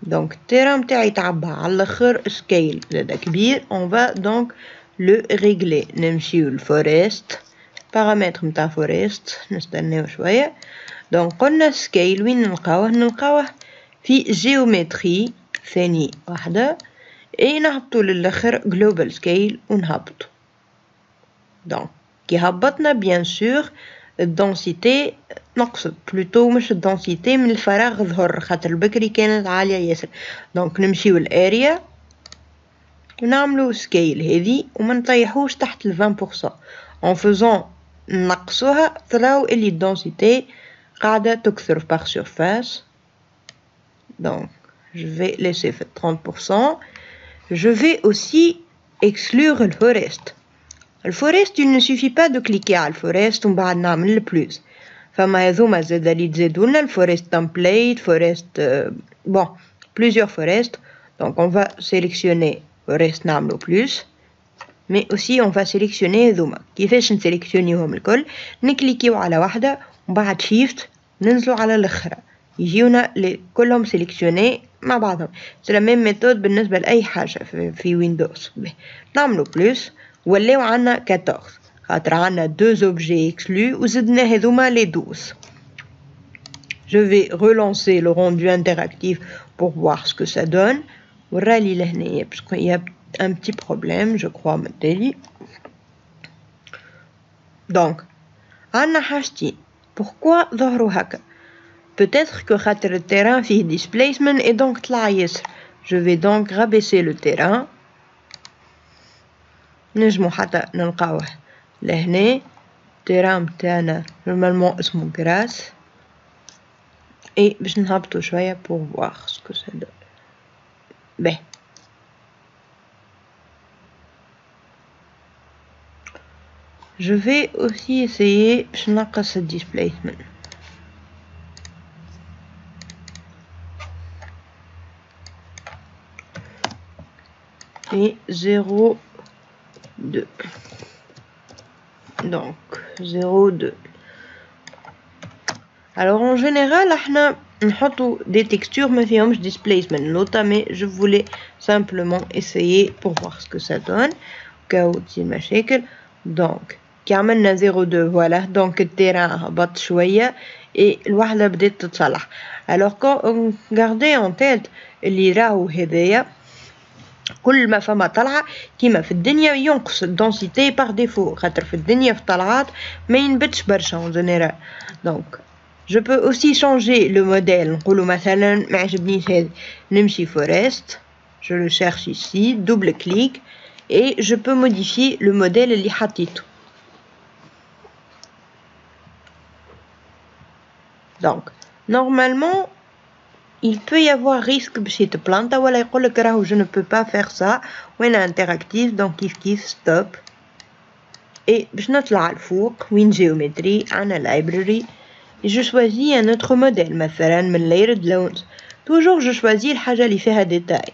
Donc terrain متاعي تعبى على الاخر scale زادا كبير. On va donc le régler. نمشيو الفورست paramètre متاع forest نستناو شوية. donc قلنا scale وين نلقاوه في géométrie ثاني واحدة et نهبطو للآخر global scale ونهبطو. donc كي هبطنا bien sûr الدنسيتي نقصد بلوتو مش الدنسيتي من الفراغ ظهر خاطر البكري كانت عالية ياسر. donc نمشيو الاريا ونعملو سكيل هذي وما نطيحوش تحت 20% en faisant نقصوها تراو اللي الدنسيتي قاعدة تكثر par surface. donc je vais laisser fait 30%. je vais aussi exclure le forest. Le forest il ne suffit pas de cliquer على الفورست ومن بعد نعمل البلوس. فما هذوما زاد اللي تزيدولنا الفورست template forest bon plusieurs forests. donc on va sélectionner forest نعملو plus mais aussi on va sélectionner هذوما. كيفاش نسيليكسيونيوهم الكل؟ نكليكيو على واحدة ومن بعد شيفت ننزلو على الأخرى يجيونا كلهم سيليكسيوني مع بعضهم. c'est la même méthode بالنسبة لأي حاجة في ويندوز. نعملو plus ولاو عنا 14 خاطر عنا 2 objets exclus وزدنا هذوما les 12. je vais relancer le rendu interactif pour voir ce que ça donne. ورالي لهنايا parce qu'il y a un petit problème je crois متالي. donc عنا حاجتين pourquoi ظهروا هكا. peut-être que خاطر التيران فيه displacement et donc طلع ياسر. je vais donc rabaisser le terrain. نجمو حتى نلقاوه لهنا التيران متاعنا normalement اسمه grass et باش نهبطو شوية pour voir ce que ça donne. ben je vais aussi essayer باش نقص le displacement. et 0,2 donc 0,2. alors en général احنا نحطوا des textures ما فيهمش displacement لوطا mais je voulais simplement essayer pour voir ce que ça donne كاو تصير مشاكل. donc كي عملنا 0,2 voilà donc التيران هبط شوية et الوحدة بدأت تتصلح. alors quand gardez en tête اللي راهو هذايا كل ما فما طلعة كيما في الدنيا ينقص الدنسيتي par défaut خاطر في الدنيا في طلعات ما ينبتش برشا en général. donc je peux aussi changer le modèle. نقولوا مثلا ما عجبنيش هذا نمشي forest je le cherche ici double clic et je peux modifier le modèle اللي حطيته. donc normalement il peut y avoir risque باش يتبلانتا ولا يقولك راهو je ne peux pas faire ça وين interactif donc كيف stop et باش نطلع الفوق وين géométrie عنا library et je choisis un autre modèle مثلا من layered loans. toujours je choisis الحاجة اللي فيها détail.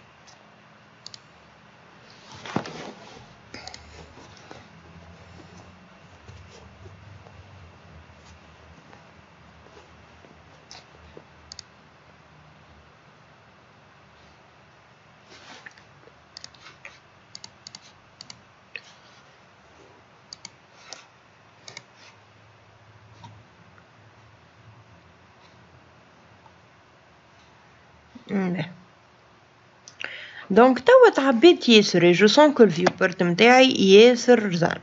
donc توا تعبيت ياسر et je sens que le viewport متاعي ياسر رزان.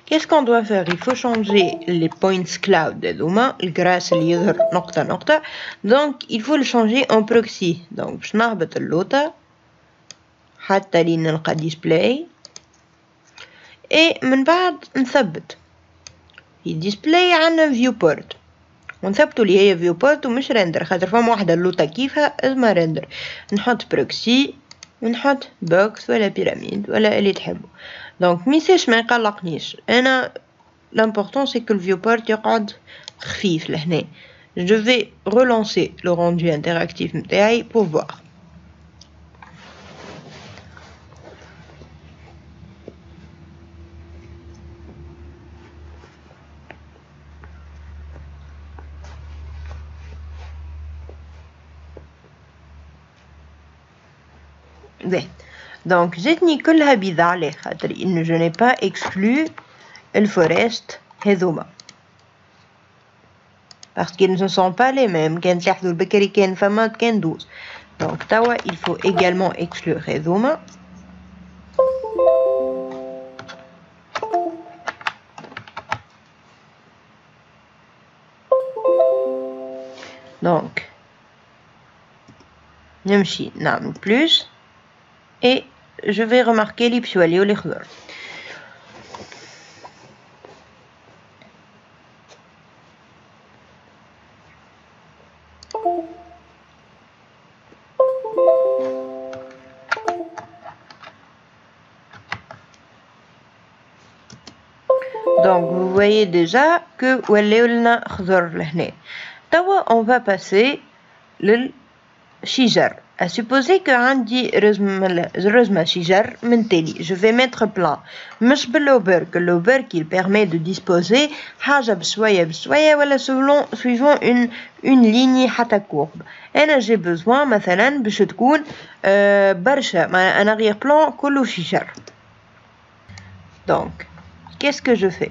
qu'est-ce qu'on doit faire? il faut changer les points cloud هذوما الجراس اللي يظهر نقطة نقطة donc il faut le changer en proxy. donc باش نهبط اللوطة حتى لين نلقى display et من بعد نثبت في display عنا viewport ونثبتو اللي هي viewport ومش render خاطر فما واحدة اللوطة كيفها اسمها render. نحط بروكسي ونحط بوكس ولا بيراميد ولا اللي تحبه. donc ميساج ما يقلقنيش انا l'important c'est que le viewport يقعد خفيف لهنا. je vais relancer le rendu interactif متاعي pour voir. باهي دونك جاتني كلها بيضة عليه خاطر إنه جو ني با اكسكلو الفورست هذوما parce qu'ils ne sont pas les mêmes كان تلاحظوا البكري كان فما كان 12 donc توا il faut également exclure هذوما donc نمشي نعمل plus et je vais remarquer les باش يوليو لي خضر donc vous voyez déjà que ولاو لنا خضر لهنا توا on va passer للشجر à supposer que عندي رزمة شجر من تالي je vais mettre plein مش باللوبرك اللوبرك il permet de disposer حاجة بشوية بشوية ولا suivant une ligne حتى courbe أنا j'ai besoin مثلا باش تكون برشا أنا غير بلان كله شجر donc qu'est-ce que je fais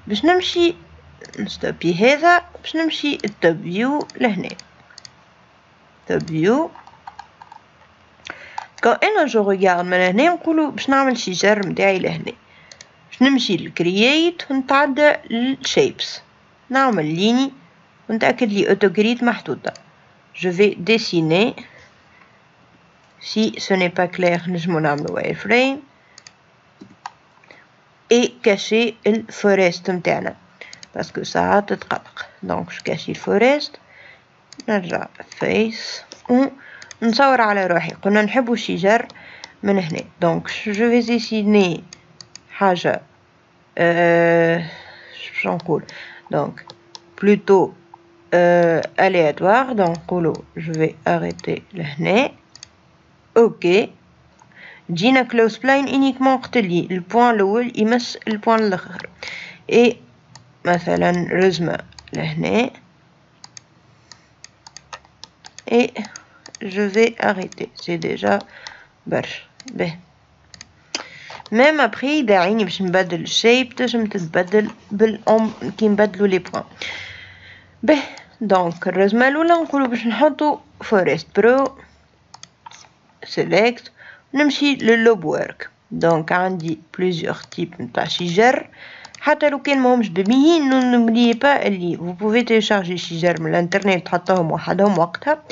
باش نمشي نستوبي هذا باش نمشي التوب فيو لهنا توب فيو quand انا جو ريغارد من هنا نقولوا باش نعمل شجر متاعي لهنا باش نمشي للكرييت ونتعدى للشيبس نعمل ليني ونتاكد لي اوتوغريد محطوطه je vais dessiner si ce n'est pas clair نجمو نعملو wireframe et cacher الفورست متاعنا باسكو ساعات تتقلق دونك جو كاشي الفورست نرجع فيس ونصور على روحي قلنا نحبو الشجر من هنا دونك جو في ديسيني حاجه شو نقول دونك بلوتو aléatoire دونك نقولو جو في اريتي لهنا اوكي جينا كلوز بلاين انيكمون قتلي البوان الاول يمس البوان الاخر اي مثلا رزمه لهنا et je vais arrêter c'est déjà برشا باهي même après داعيني باش نبدل الشيب تنجم تتبدل كي نبدلو لي بوان باهي دونك الرزمه الاولى نقولو باش نحطو فورست برو سيليكت نمشي لللوب وورك دونك عندي بليزيور تيب نتاع شجر حتى لو كان ماهمش بميين نوبليي با اللي vous pouvez télécharger شجر من الانترنت تحطهم وحدهم وقتها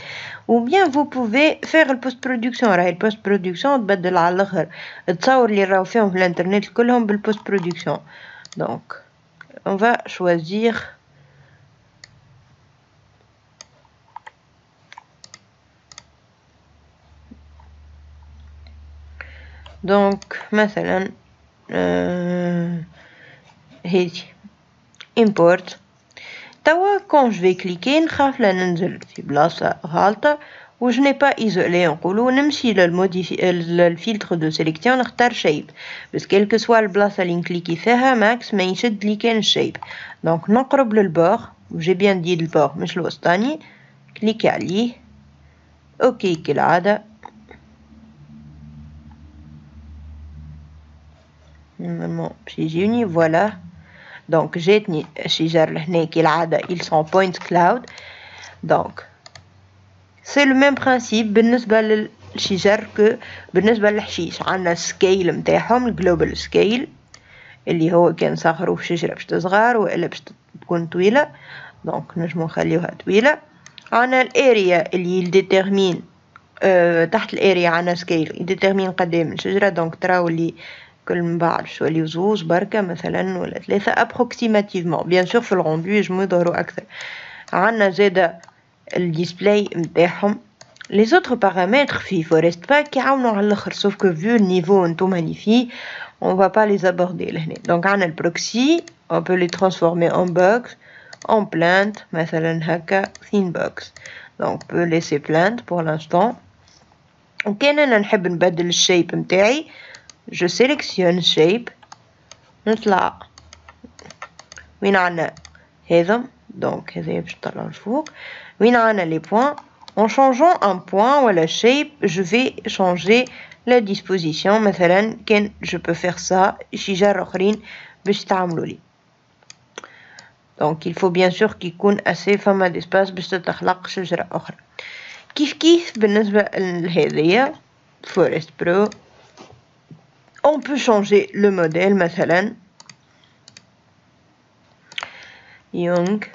ou bien vous pouvez faire البوست برودكسيون راهي البوست برودكسيون تبدل على الاخر تصور اللي راهو فيهم في الانترنت كلهم بالبوست برودكسيون دونك on va choisir دونك مثلا هذي import توا quand je vais cliquer نخاف لا ننزل في بلاصة غلطة و je n'ai pas isolé نقولو نمشي للفلتر دو سيليكسيون نختار شيب بس quelle que soit البلاصة اللي نكليكي فيها ماكس ما يشد لي كان الشيب دونك نقرب للبور جي بيان دي البور مش الوسطاني كليكي عليه اوكي كالعادة normalement باش يجيوني فوالا دونك جاتني الشجر لهنا كالعادة ils sont point cloud دونك سي لو ميم برانسيب بالنسبة للشجر كو بالنسبة للحشيش عندنا سكيل متاعهم الجلوبال سكيل اللي هو كان صغروا في شجرة باش تصغر والا باش تكون طويلة دونك نجمو نخليوها طويلة عندنا الاريا اللي يديتيرمين تحت الاريا عندنا سكيل يديتيرمين قدام الشجرة دونك تراو اللي كل من بعد شوالي زوز بركة مثلا ولا ثلاثة approximativement bien sûr في الغوندو يجمو يظهروا أكثر عنا زادة الديسبلاي متاعهم les autres paramètres في فورست باك يعاونوا على الآخر sauf que vu le niveau نتوما اللي فيه on va pas les aborder لهنا donc عنا البروكسي on peut les transformer en box en plainte مثلا هكا thin box donc on peut laisser plainte pour l'instant وكان أنا نحب نبدل الشيب متاعي je sélectionne shape نطلع وين عنا هذا دونك هذا باش نطلع لفوق وين عنا لي بوين En changeant un point ou la shape, je vais changer la disposition. مثلا كان je peux faire ça شجر آخرين باش يتعاملوا لي. Donc il faut bien sûr qu'il يكون assez فما d'espace باش تتخلق شجرة أخرى. كيف بالنسبة لهذيا Forest Pro. On peut changer le modèle مثلا Young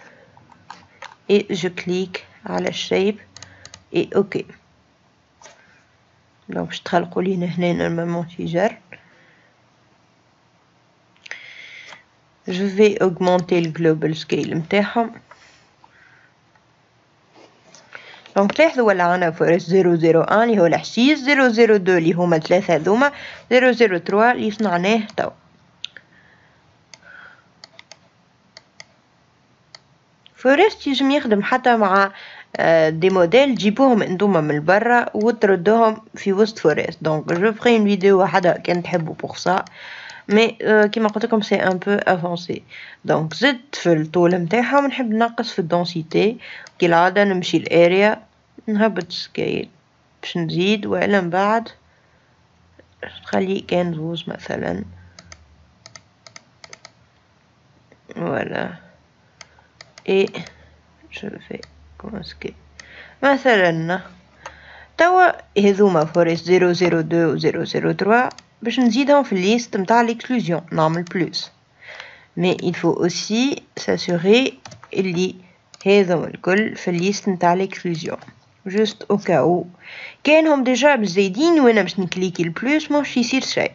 et je clique على shape et OK. Donc je تخلقوا لي هنا normalement شجر. Je vais augmenter le global scale متاعهم. دونك تلاحظوا ولا عنا فورست 001 اللي هو الحشيش 002 اللي هما ثلاثة هذوما 003 اللي صنعناه توا. فورست يجم يخدم حتى مع دي موديل تجيبوهم انتوما من برا وتردوهم في وسط فورست. دونك جو فري اون فيديو وحدة كان تحبوا بوغ سا مي كيما قلت لكم سي ان بو افونسي. دونك زدت في الطول نتاعهم نحب نقص في الدونسيتي كالعادة نمشي الاريا نهبط سكيل باش نزيد والا من بعد نخلي كان زوز مثلا voilà et je le fais comme ça مثلا توا هذوما فورست 002 و 003 باش نزيدهم في الليست متاع l'exclusion نعمل بلوس. mais il faut aussi s'assurer اللي هذوما الكل في الليست متاع l'exclusion juste au cas où كانهم ديجا بزايدين وانا باش نكليكي البلوس مش يصير شيء.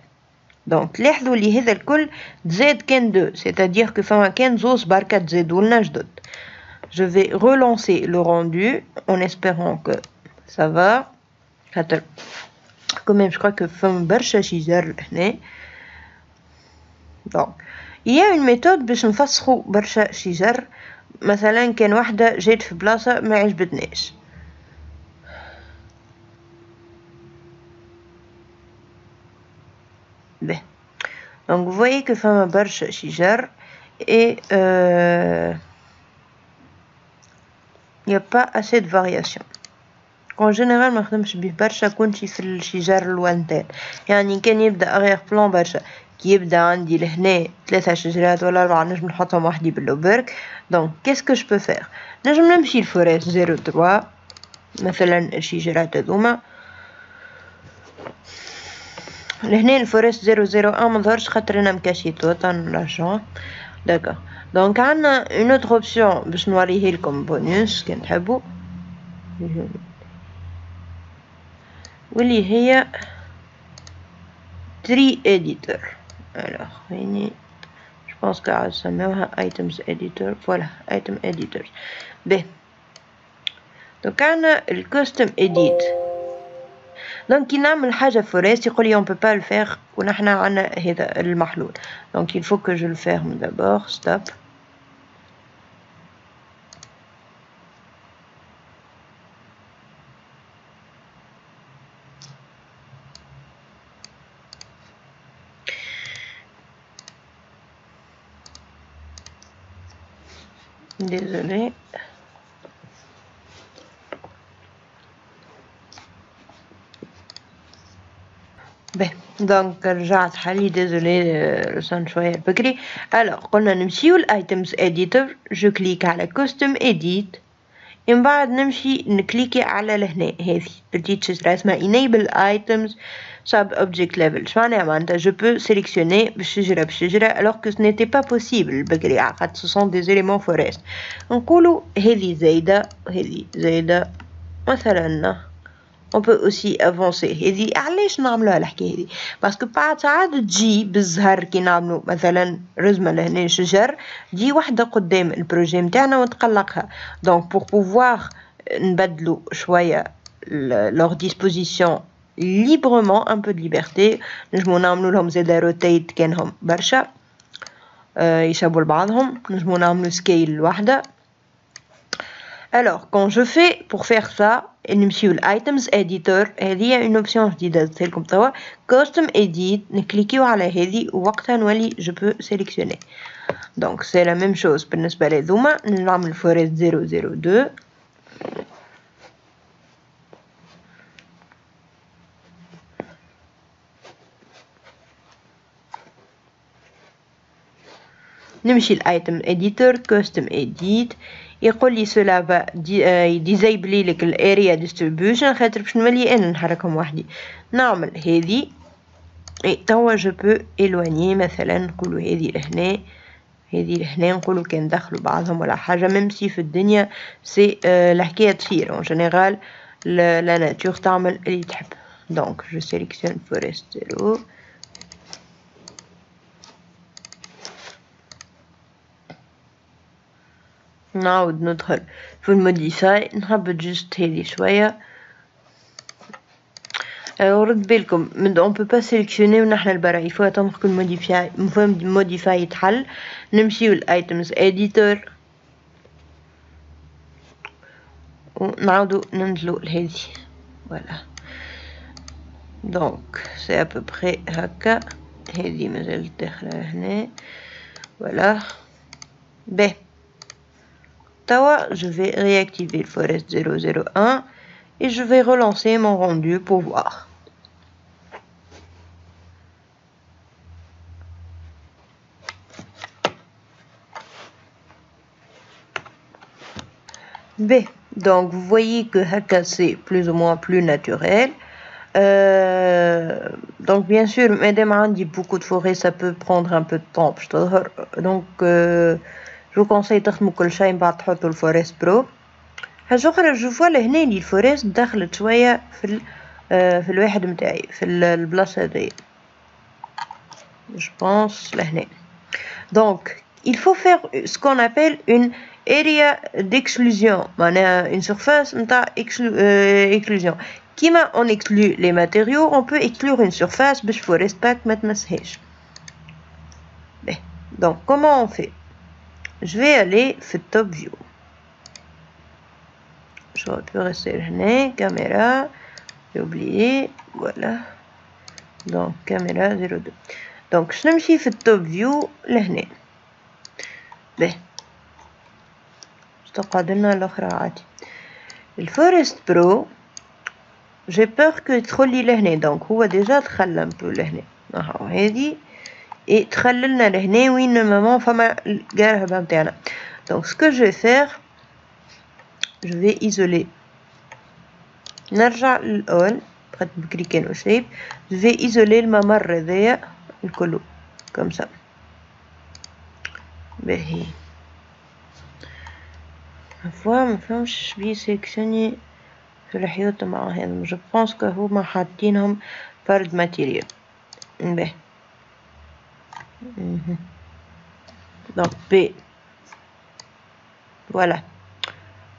دونك لاحظوا لي هذا الكل تزاد كان دو c'est-à-dire que فما كان زوز بركة تزادوا لنا جدد. je vais relancer le rendu en espérant que ça va. خاطر quand même je crois que فما برشا شجر هنا. donc il y a une méthode باش نفسخوا برشا شجر. مثلا كان واحدة جات في بلاصة ما عجبتناش به. donc vous voyez que فما برشا شجر et il y a pas assez de variation. en général ما نخدمش به برشا كونشي في الشجر الوانتان. يعني كان يبدا اغير بلان برشا كي يبدا عندي لهنا 3 شجرات ولا 4 نجم نحطهم وحدي باللوبرك. دونك كيسكو جو بو فير نجم نمشي لفورست 03 مثلا الشجرات هذوما لهنا الفورست 001 ما ظهرش خاطر انا مكاشيتو تنرجعو داكا. دونك عندنا اون اوتر اوبسيون باش نوريه لكم بونوس كان تحبوا واللي هي tree editor. alors يعني je pense que سموها items editor. voilà item editors. به دونك عندنا الكوستم edit. دونك كي نعمل حاجة فورست يقول لي on peut pas le faire ونحنا عندنا هذا المحلول. donc il faut que je le ferme d'abord. stop. désolé. به دونك رجعت حالي désolé رسان شوية بكري. alors قلنا نمشيو الايتمز اديتور جو كليك على كوستم اديت من بعد نمشي نكليكي على لهنا هذه بتيت شجرة اسمها enable items sub object level. شمعناها معناتها je peux sélectionner بشجرة بشجرة alors que ce n'était pas possible بكري عقد ce sont des éléments forest. نقولوا هذه زايدة مثلا on peut aussi avancer هذه. علاش نعملوها الحكاية هذه باسكو بعد ساعات تجي بالزهر كي نعملوا مثلا رزمة لهنا شجر تجي واحدة قدام البروجي متاعنا ونتقلقها. donc pour pouvoir نبدلوا شوية leur disposition librement un peu de liberté نجمو نعملوا لهم زادا روتيت كانهم برشا يشابوا لبعضهم. نجمو نعملوا سكيل واحدة. alors quand je fais pour faire ça نمشيو الايتمز اديتور. هذه une option جديدة درت لكم توا custom edit نكليكيو على هذه ووقتها نولي je peux sélectionner. donc c'est la même chose بالنسبة لهذوما. نعمل فورست 002 نمشي الايتم اديتور كاستم اديت يقول لي cela va يديزيبلي لك الاريا ديستريبيوشن خاطر باش نولي انا نحركهم وحدي. نعمل هذه اي توا جو بو الواني مثلا نقولوا هذه لهنا هذه لهنا نقولوا كان دخلوا بعضهم ولا حاجه ميم سي في الدنيا سي الحكايه تصير اون جينيرال لا ناتور تعمل اللي تحب. دونك جو سيليكسيون فورست زيرو نعاود ندخل في الموديفاي نهبط جست هذه شويه. رد بالكم on peut pas sélectionner ونحن البرا il faut attendre que le modify يتحل. نمشيو الايتمز اديتور ونعاودو ننزلو لهذه فوالا. دونك سي ا بو بري هكا هذه مازالت داخله هنا فوالا. باهي توا je vais réactiver le forest 001 et je vais relancer mon rendu pour voir. B. Donc vous voyez que haka c'est plus ou moins plus naturel. Donc bien sûr, madame Andy, beaucoup de forêts, ça peut prendre un peu de temps. Donc je vous conseille تخدموا كل شيء بعد تحطوا الفورست برو. حاجة أخرى جو فوا لهنا لي الفورست دخلت شوية في الواحد متاعي في البلاصة هذيا. Je pense لهنا. Donc il faut faire ce qu'on appelle une area d'exclusion, une surface نتاع exclusion. كيما on exclut les matériaux, on peut exclure une surface باش forest pack ما تمسهاش. Donc comment on fait? Je vais aller في top view. J'aurais pu rester là, caméra, j'ai oublié, voilà. Donc caméra 02. Donc je نمشي في top view لهنا. باهي تقعد لنا الاخرى عادي. الفورست برو j'ai peur que يدخل لي لهنا. دونك هو ديجا دخل لامبو لهنا اهو هذه et دخل لنا لهنا وين نورمالمون فما القارهبه نتاعنا. دونك ce que je vais faire je vais isoler نرجع للأول بقيت بكري كانوا شايب je vais isoler الممر هذايا الكلو comme ça. باهي فوا مفهمش بيه سيكسيوني في الحيوط مع هذا جو بونس كو هما حاطينهم فرد ماتيريال. باهي دونك بي فوالا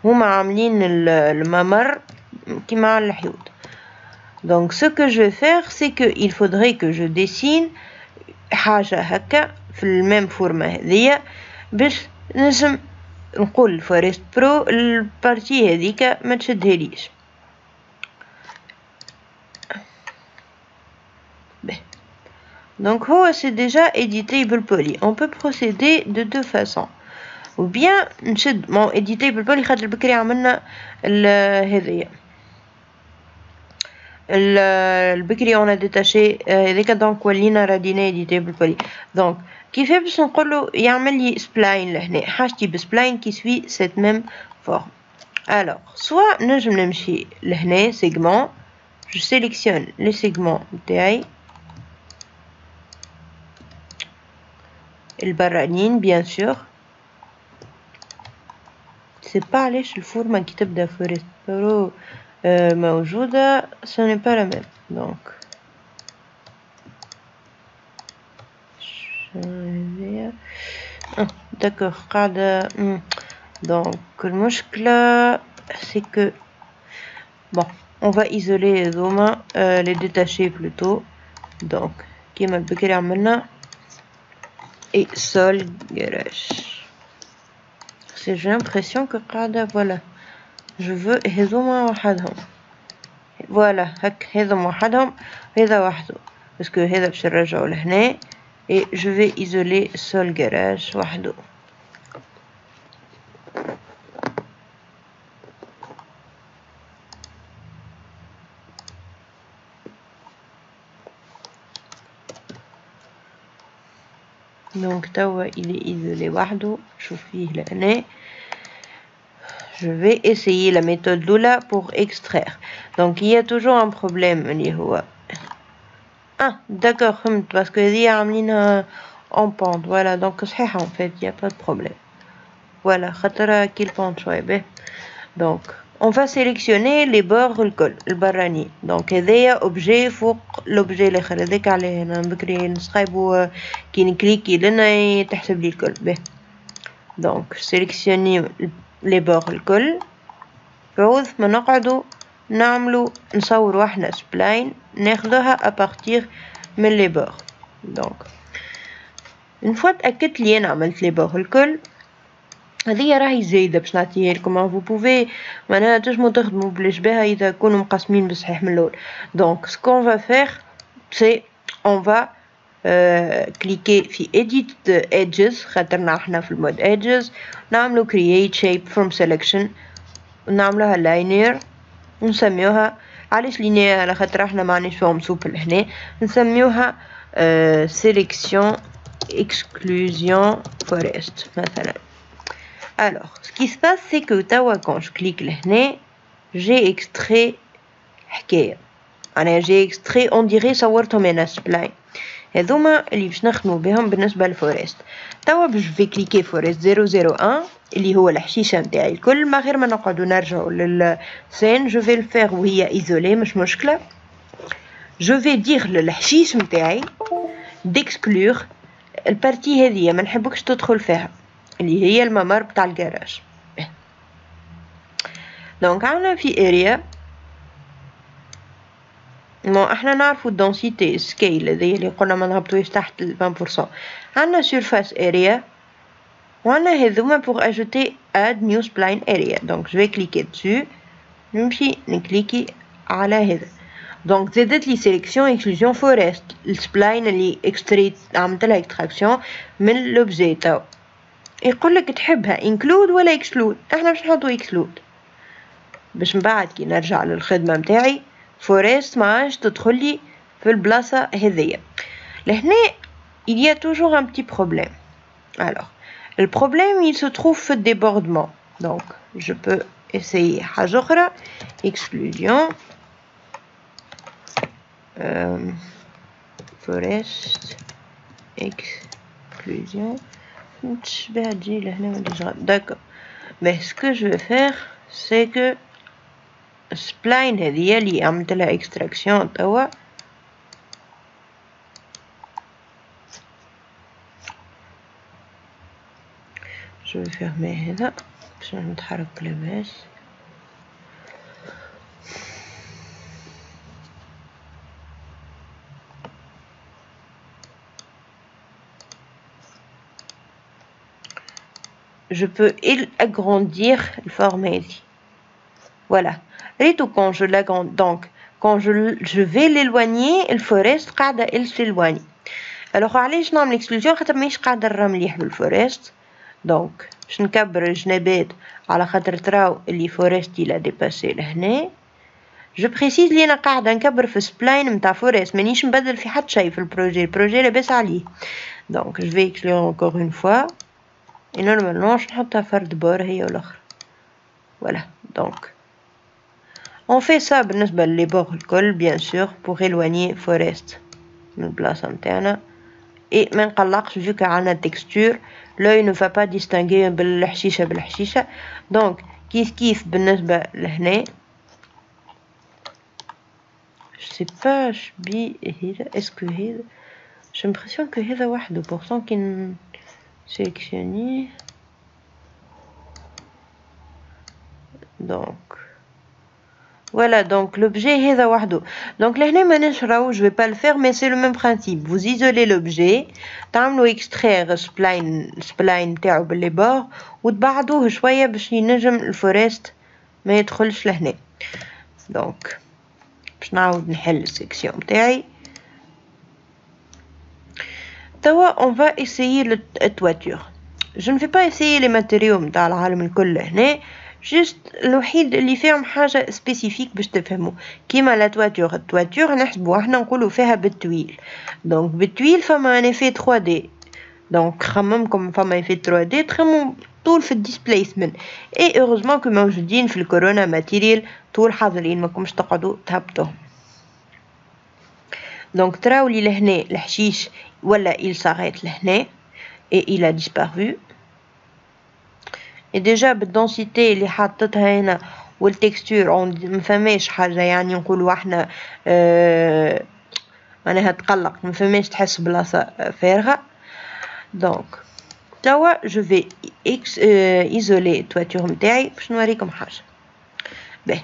هما عاملين الممر كيما على الحيوط. Donc ce que je vais faire c'est que il faudrait que je dessine حاجة هكا في الميم فورما هذيا باش نجم نقول فورست برو البارتي هذيك ما تشدهاليش. Donc هو c'est déjà editable poly. On peut procéder de deux façons. Ou bien نشد mon editable poly خاطر بكري عملنا هذيا البكري on a détaché هذيك دونك ولينا ردينا editable poly. Donc كيفاه باش نقولو يعمل لي سبلاين لهنا حاجتي بسبلاين كي سوي cette même forme. Alors soit نجم نمشي لهنا segment je sélectionne les segments نتاعي البرانيين bien sûr. c'est pas علاش الفورمة كي تبدا فورست برو موجودة ce n'est pas la même. donc d'accord قاعدة donc المشكلة c'est que bon on va isoler هذوما les détacher plutôt. donc كيما بكري عملنا et sol garage. j'ai l'impression que قاعدة voilà je veux هذوما وحدهم voilà هك هذوما وحدهم هذا وحده parce que هذا باش نرجعو لهنا et je vais isoler sol garage وحده. Donc توا il est isolé وحده. شوف فيه لهنا. Je vais essayer la méthode Lula pour extraire. Donc il y a toujours un problème اللي هو d'accord فهمت parce que هذه عاملينها en pente. Voilà donc صحيحة en fait il y a pas de problème. Voilà خاطر كي البونت شوية باهي. Donc on va sélectionner les bords الكل البراني. Donc هذايا objet فوق l'objet الاخر هذاك عليه انا بكري نسخايبو كي نكليكي لنا تحسب لي الكل باهي. Donc sélectionner les bords الكل بعوض ما نقعدو نعملو نصورو احنا spline ناخدوها à partir من les bords. Donc une fois تأكدت لي انا عملت les bords الكل هذه راهي زايدة باش نعطيها لكم. vous pouvez معناها تنجمو تخدمو بالجباهة إذا كونوا مقسمين بصحيح من الأول. donc ce qu'on va faire c'est on va cliquer في edit edges خاطرنا احنا في المود edges نعملو create shape from selection ونعملوها linear ونسميوها علاش linear على خاطر احنا معناش فيهم سوبل هنا نسميوها sélection exclusion forest مثلا. Alors, ce qui se passe, c'est que quand je clique là, j'ai extrait j'ai extrait, on dirait صورتهم انا spline. هذوما اللي باش نخدمو بهم بالنسبة للفورست. باش في كليكي فورست 001 اللي هو الحشيشة نتاعي الكل ما غير ما نقعدو نرجعو للسين. جو في الفيغ وهي ايزولي مش مشكلة. جو في دير للحشيش نتاعي ديكسكلور البارتي هذيا ما نحبكش تدخل فيها اللي هي الممر بتاع الجراج. دونك عندنا في اريا ما احنا نعرفو الدنسيتي سكيل هذه اللي قلنا ما نهبطوش تحت 20%. عندنا سيرفاس اريا وعندنا هذوما بوغ اجوتي اد نيو سبلاين اريا. دونك جو كليكي دسو نمشي نكليكي على هذا. دونك زادت لي سيليكسيون اكسكلوزيون فورست السبلاين اللي اكستريت عملت لها اكستراكسيون من لوبجي تاو. يقول لك تحبها include ولا exclude. احنا باش نحطو exclude باش من بعد كي نرجع للخدمة متاعي فورست ما عادش تدخل لي في البلاصة هذيا. لهنا il y a toujours un petit problème. Alors le problème il se trouve في débordement. Donc je peux essayer حاجة أخرى exclusion forest exclusion. D'accord. Mais ce que je vais faire, c'est que spline هذه اللي عملت لها extraction توا je vais fermer هذا باش نتحرك لاباس. Je peux agrandir le format. Voilà. Et tout quand je l'agrandis, donc quand je vais l'éloigner, le forest قاعدة elle s'éloigne. Alors علاش نعمل exclusion خاطر ماهيش قاعدة نرى مليح بالفورست. دونك باش نكبر الجنابات على خاطر تراو اللي فورست il a dépassé لهنا. جو بريسيز لي انا قاعدة نكبر في سبلاين متاع فورست مانيش نبدل في حتى شيء في البروجي لاباس عليه. دونك je vais exclure encore une fois. Et normalement je نحطها فرد بور هي والاخر. Voilà donc on fait ça بالنسبة للي بور الكل bien sûr pour éloigner forest من البلاصة متاعنا. et ما نقلقش vu que عندنا texture l'œil ne va pas distinguer بالحشيشة بالحشيشة. donc كيف بالنسبة لهنا je sais pas شبي هذا est-ce que هذا j'ai l'impression que هذا وحده pourtant كي sélectionner. Donc voilà donc l'objet هذا وحده. donc لهنا ما نشراو je vais pas le faire mais c'est le même principe. vous isolez l'objet تعملوا extraire spline تاعو باللي بور وتبعدوه شويه باش ينجم الفورست ما يدخلش لهنا. donc باش نعاود نحل السيكسيون تاعي توا on va essayer la toiture. je ne vais pas essayer les matériaux نتاع العالم الكل هنا جست الوحيد اللي فيهم حاجة سبيسيفيك باش تفهموا كيما لا تواتور. التواتور نحسبوا احنا نقولوا فيها بالتويل. دونك بالتويل فما ان افي 3D Donc خممكم فما effet 3D تخمموا طول في الديسبليسمنت. اي heureusement que موجودين في الكورونا ماتيريال طول حاضرين ماكمش تقعدوا تهبطوهم. دونك تراو لي لهنا الحشيش ولا il s'arrête لهنا et il a disparu. et déjà بالدنسيتي اللي حطيتها هنا والتكستور ما فماش حاجه يعني نقولوا احنا معناها تقلق ما فماش تحس بلاصه فارغه. دونك توا جو في ايزولي التواتور نتاعي باش نوريكم حاجه. باهي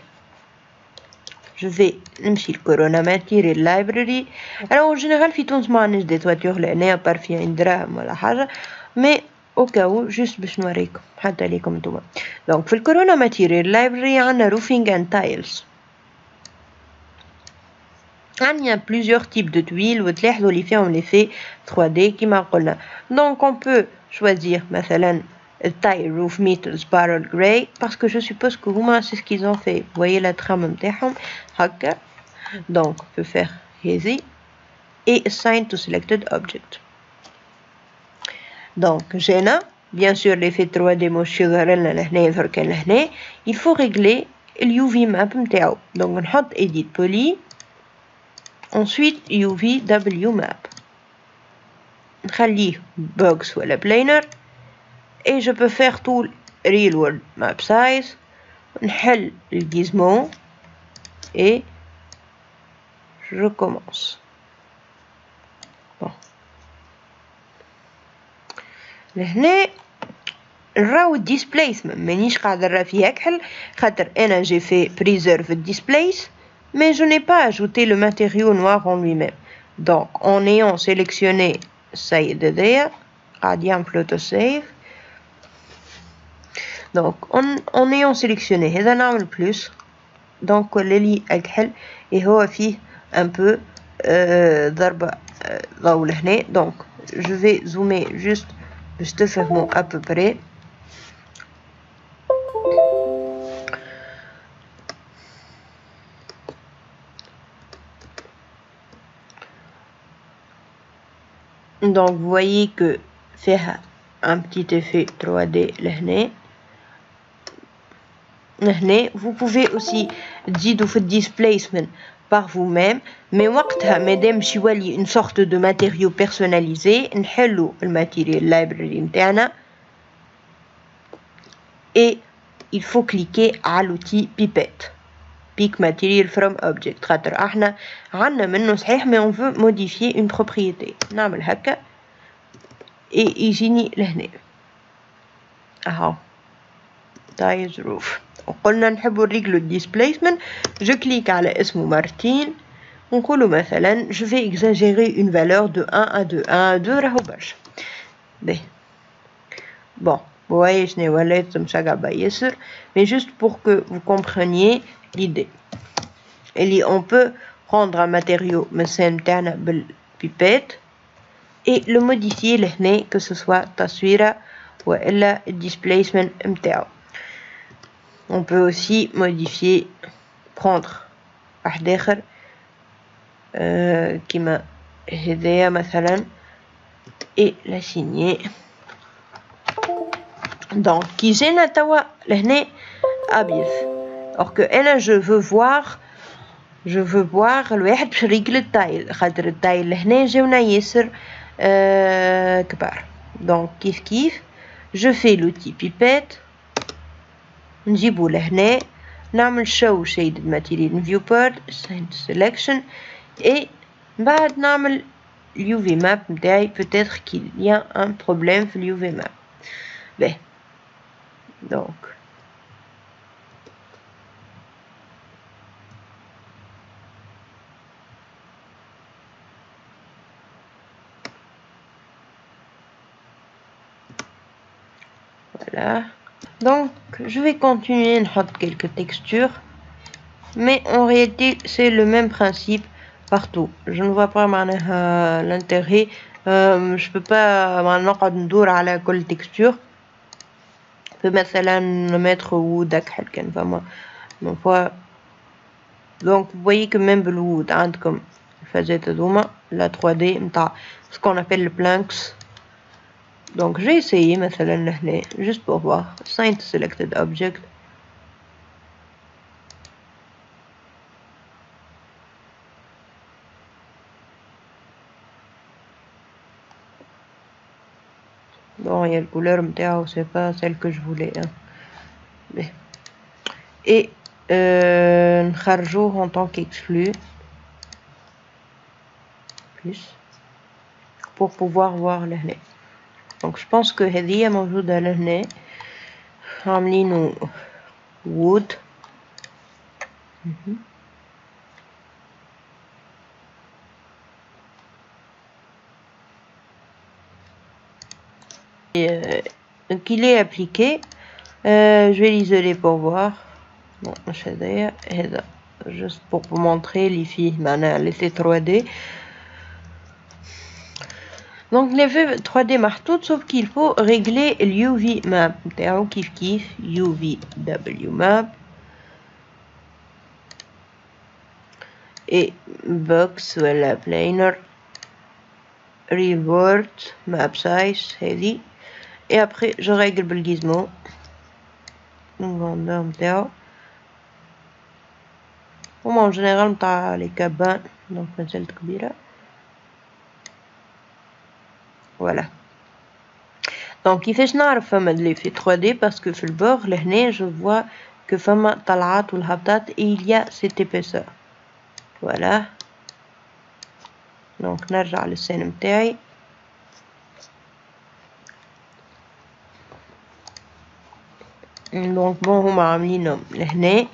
جو في نمشي لكورونا ماتيريال لايبراري. الوغ جينيرال في تونس ما عندناش دي تواتور لهنا بار في عين دراهم ولا حاجه مي او كاو جوست باش نوريكم حتى ليكم نتوما. دونك في الكورونا ماتيريال لايبراري عندنا روفينغ اند تايلز. عندنا plusieurs types de tuiles وتلاحظوا اللي فيهم l'effet 3D كما قلنا. Donc on peut choisir مثلا التايل روف ميتال سبارل جراي parce que je suppose que هما c'est ce qu'ils ont fait. Vous voyez la trame نتاعهم هكا. Donc on peut faire هذي et assign to selected object. Donc جينا bien sûr l'effet 3D مش يظهر لنا لهنا يظهر كان لهنا. Il faut régler اليو في ماب نتاعو. Donc نحط edit poly. Ensuite UV map. نخليه box ولا planar. Et je peux faire tout real world map size. نحل الجيزمو et je recommence. Bon. لهنا نراو displacement مانيش قاعدة نرا فيها كحل خاطر انا j'ai fait preserve displace mais je n'ai pas ajouté le matériau noir en lui-même. Donc en ayant sélectionné سيد هذايا قاعد يعمل auto-save. Donc en ayant sélectionné هذا نعمل plus. Donc للي الكحل et هو فيه un peu ضربة ضوء لهنا. Donc je vais zoomer juste باش تفهموا à peu près. Donc vous voyez que faire un petit effet 3D لهنا. Vous pouvez aussi تزيدوا في displacement par vous-même mais وقتها مادام شي يولي une sorte de matériau personnalisé نحلو الماتيريال library نتاعنا et il faut cliquer على l'outil pipette. Pick material from object خاطر احنا عندنا منه صحيح mais on veut modifier une propriété. نعمل هكا et يجيني لهنا اهو تايز روف. وقلنا نحبوا نريجلو displacement. je clique على اسمه مارتين ونقولوا مثلا je vais exagérer une valeur de 1 à 2. 1 à 2 راهو برشا. باهي bon vous voyez شنو ولات مشقبة ياسر mais juste pour que vous compreniez l'idée. اللي on peut prendre un matériau مثلا نتاعنا بالبيبات et le modifier لهنا que ce soit تصويرة وإلا displacement نتاعو. On peut aussi modifier prendre واحد آخر كيما هدايا مثلا et la signer. Donc كي جينا توا لهنا أبيض or que أنا je veux voir الواحد باش يريقل التايل خاطر التايل لهنا جاونا ياسر كبار. Donc كيف je fais l'outil pipette نجيبو لهنا نعمل show shaded material viewport selection et بعد نعمل UV map نتاعي peut-être qu'il y a un problème في UV map. باهي donc voilà. Donc je vais continuer à mettre quelques textures mais en réalité c'est le même principe partout. Je ne vois pas l'intérêt. Je peux pas نقعد ندور على كل texture. Je peux مثلا mettre wood أكحل كان فما ما fois. Donc vous voyez que même le wood عندكم الفازات هذوما la 3D نتاع ce qu'on appelle le planks Donc j'ai essayé مثلا لهنا juste pour voir Saint selected object. Bon, il y a le couleur متاعو c'est pas celle que je voulais hein. Mais. Et نخرجوه en tant qu'exclu plus pour pouvoir voir لهنا. Donc je pense que هذه موجودة لهنا عاملينه wood. Donc il est appliqué. Je vais l'isoler pour voir. Bon, juste pour vous montrer les filles, l'effet 3D. Donc l'effet 3D marche tout, sauf qu'il faut régler l'UV map. Kif kif UVW map et box ولا planar reword map size هذه. Et après je règle بالgizmo grandeur متاعو. هما en général متاع les cabins donc مسألة كبيرة. Voilà. Donc كيفاش نعرف فما de l'effet 3D parce que في البord لهنا je vois que فما طلعات والهبطات et il y a cette épaisseur. Voilà. Donc نرجع للسين متاعي. Donc bon هما عاملينهم لهنا.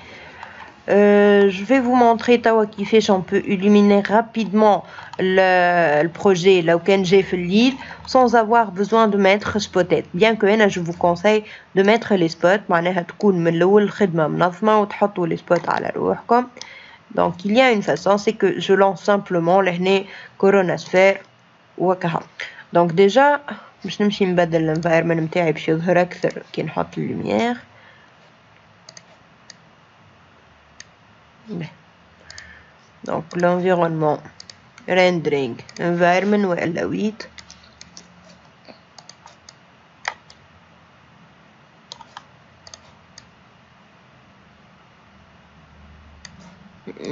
Je vais vous montrer توا كيفاش on peut illuminer rapidement le projet là où j'ai fait le livre sans avoir besoin de mettre spotette. Bien que je vous conseille de mettre les spots معناها تكون من الأول الخدمة منظمة وتحطوا les spots على روحكم. Donc il y a une façon, c'est que je lance simplement لهنا كورونا سفير وكها. Donc déjà باش نمشي نبدل الانفايرمنت متاعي باش يظهر أكثر كي نحط اللوميير. Donc l'environnement rendering environment ولا 8.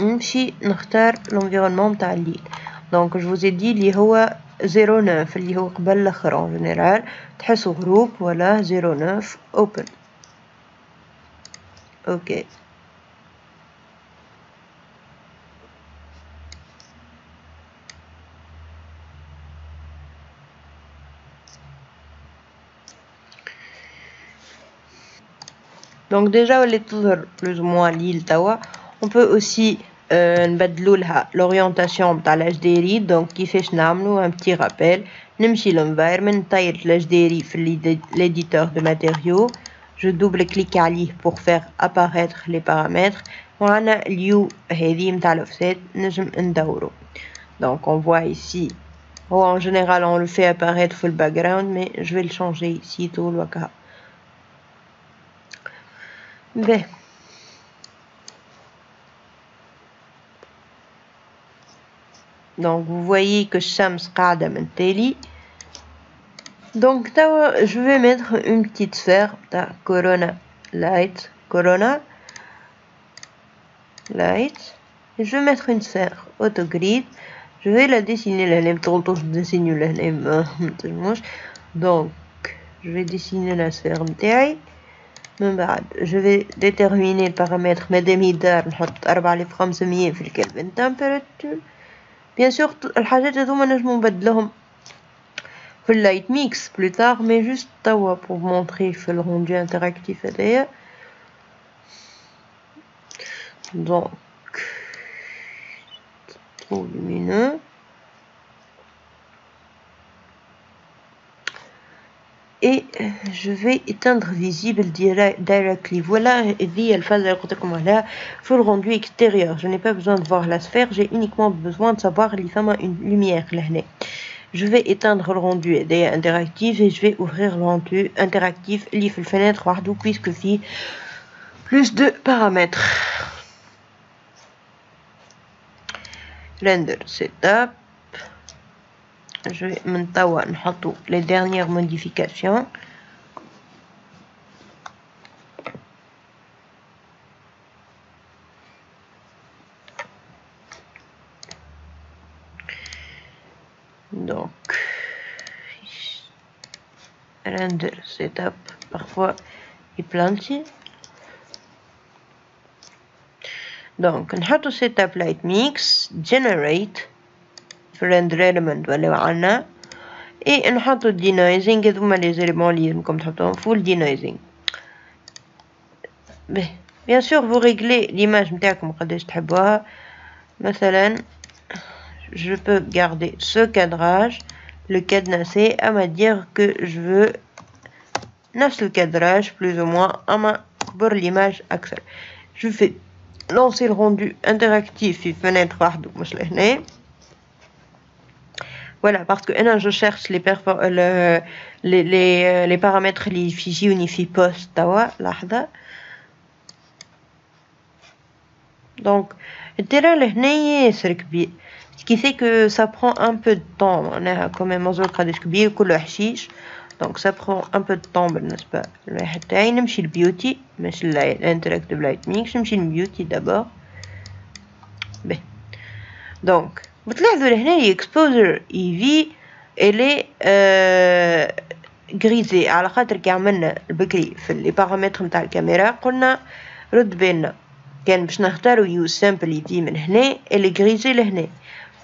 نمشي نختار l'environnement متاع الليل. Donc je vous ai dit اللي هو 09 اللي هو قبل الاخر en général تحسوا groupe voilà 09 open. ok. Donc déjà elle est plus ou moins l'île Tawa. On peut aussi نبدلوا لها l'orientation تاع l'HDRI. Donc كيفاش نعملوا un petit rappel. نمشي l'environment نطير l'HDRI في l'éditeur de matériaux. Je double-clique عليه pour faire apparaître les paramètres. وعنا اليو هذه متاع l'offset نجم ندورو. Donc on voit ici. En général on le fait apparaître full background mais je vais le changer ici tout le cas. Ben. Donc vous voyez que Shams قاعدة من تالي. Donc je vais mettre une petite sphère de Corona Light. Corona Light. Et je vais mettre une sphère autogrid. Je vais la dessiner là. Donc je vais dessiner la sphère متاعي. Je vais déterminer le paramètre مداميدار نحط 4500 في الكلفن temperature. Bien sûr الحاجات هذوما نجمو نبدلهم في اللايت ميكس plus tard mais juste توا pour montrer في le rendu interactif هذايا. Donc trop lumineux. Et je vais éteindre visible directly. Voilà هذه الفازة اللي قلت لكم عليها في le rendu extérieur. Je n'ai pas besoin de voir la sphère, j'ai uniquement besoin de savoir اللي فما une lumière لهنا. Je vais éteindre le rendu interactif et je vais ouvrir le rendu interactif اللي في الفenêtre وحده puisque فيه plus de paramètres. Render setup. je vais من توا نحطو les dernières modifications. Donc render setup parfois il planti. Donc نحطو setup light mix generate في render element ولا عنا et نحطو denoising. هذوما les éléments اللي يلزمكم تحطوهم full denoising. bien sûr vous réglez l'image نتاعكم قداش تحبوها. مثلا je peux garder ce cadrage, le cadenasser, à me dire que je veux نفس le cadrage plus ou moins أما كبر l'image أكثر. Je fais lancer le rendu interactif في fenêtre واحدة مش لهنا. Voilà, parce que je cherche les paramètres اللي في unify post توا لحظة. Donc التيران لهنا ياسر كبير. Ce qui fait que ça prend un peu de temps. On a quand même un قداش كبير كله حشيش. Donc ça prend un peu de temps بالنسبة لواحد تاعي. نمشي البيوتي مش الانتراكتيف لايت ميكس. نمشي البيوتي d'abord. Donc بتلاحظوا لهنا الاكسبوزر اي في اللي غريزي على خاطر كي عملنا البكري في لي بارامتر نتاع الكاميرا قلنا رد بالنا كان باش نختاروا يوز سامبل اي في من هنا اللي غريزي لهنا.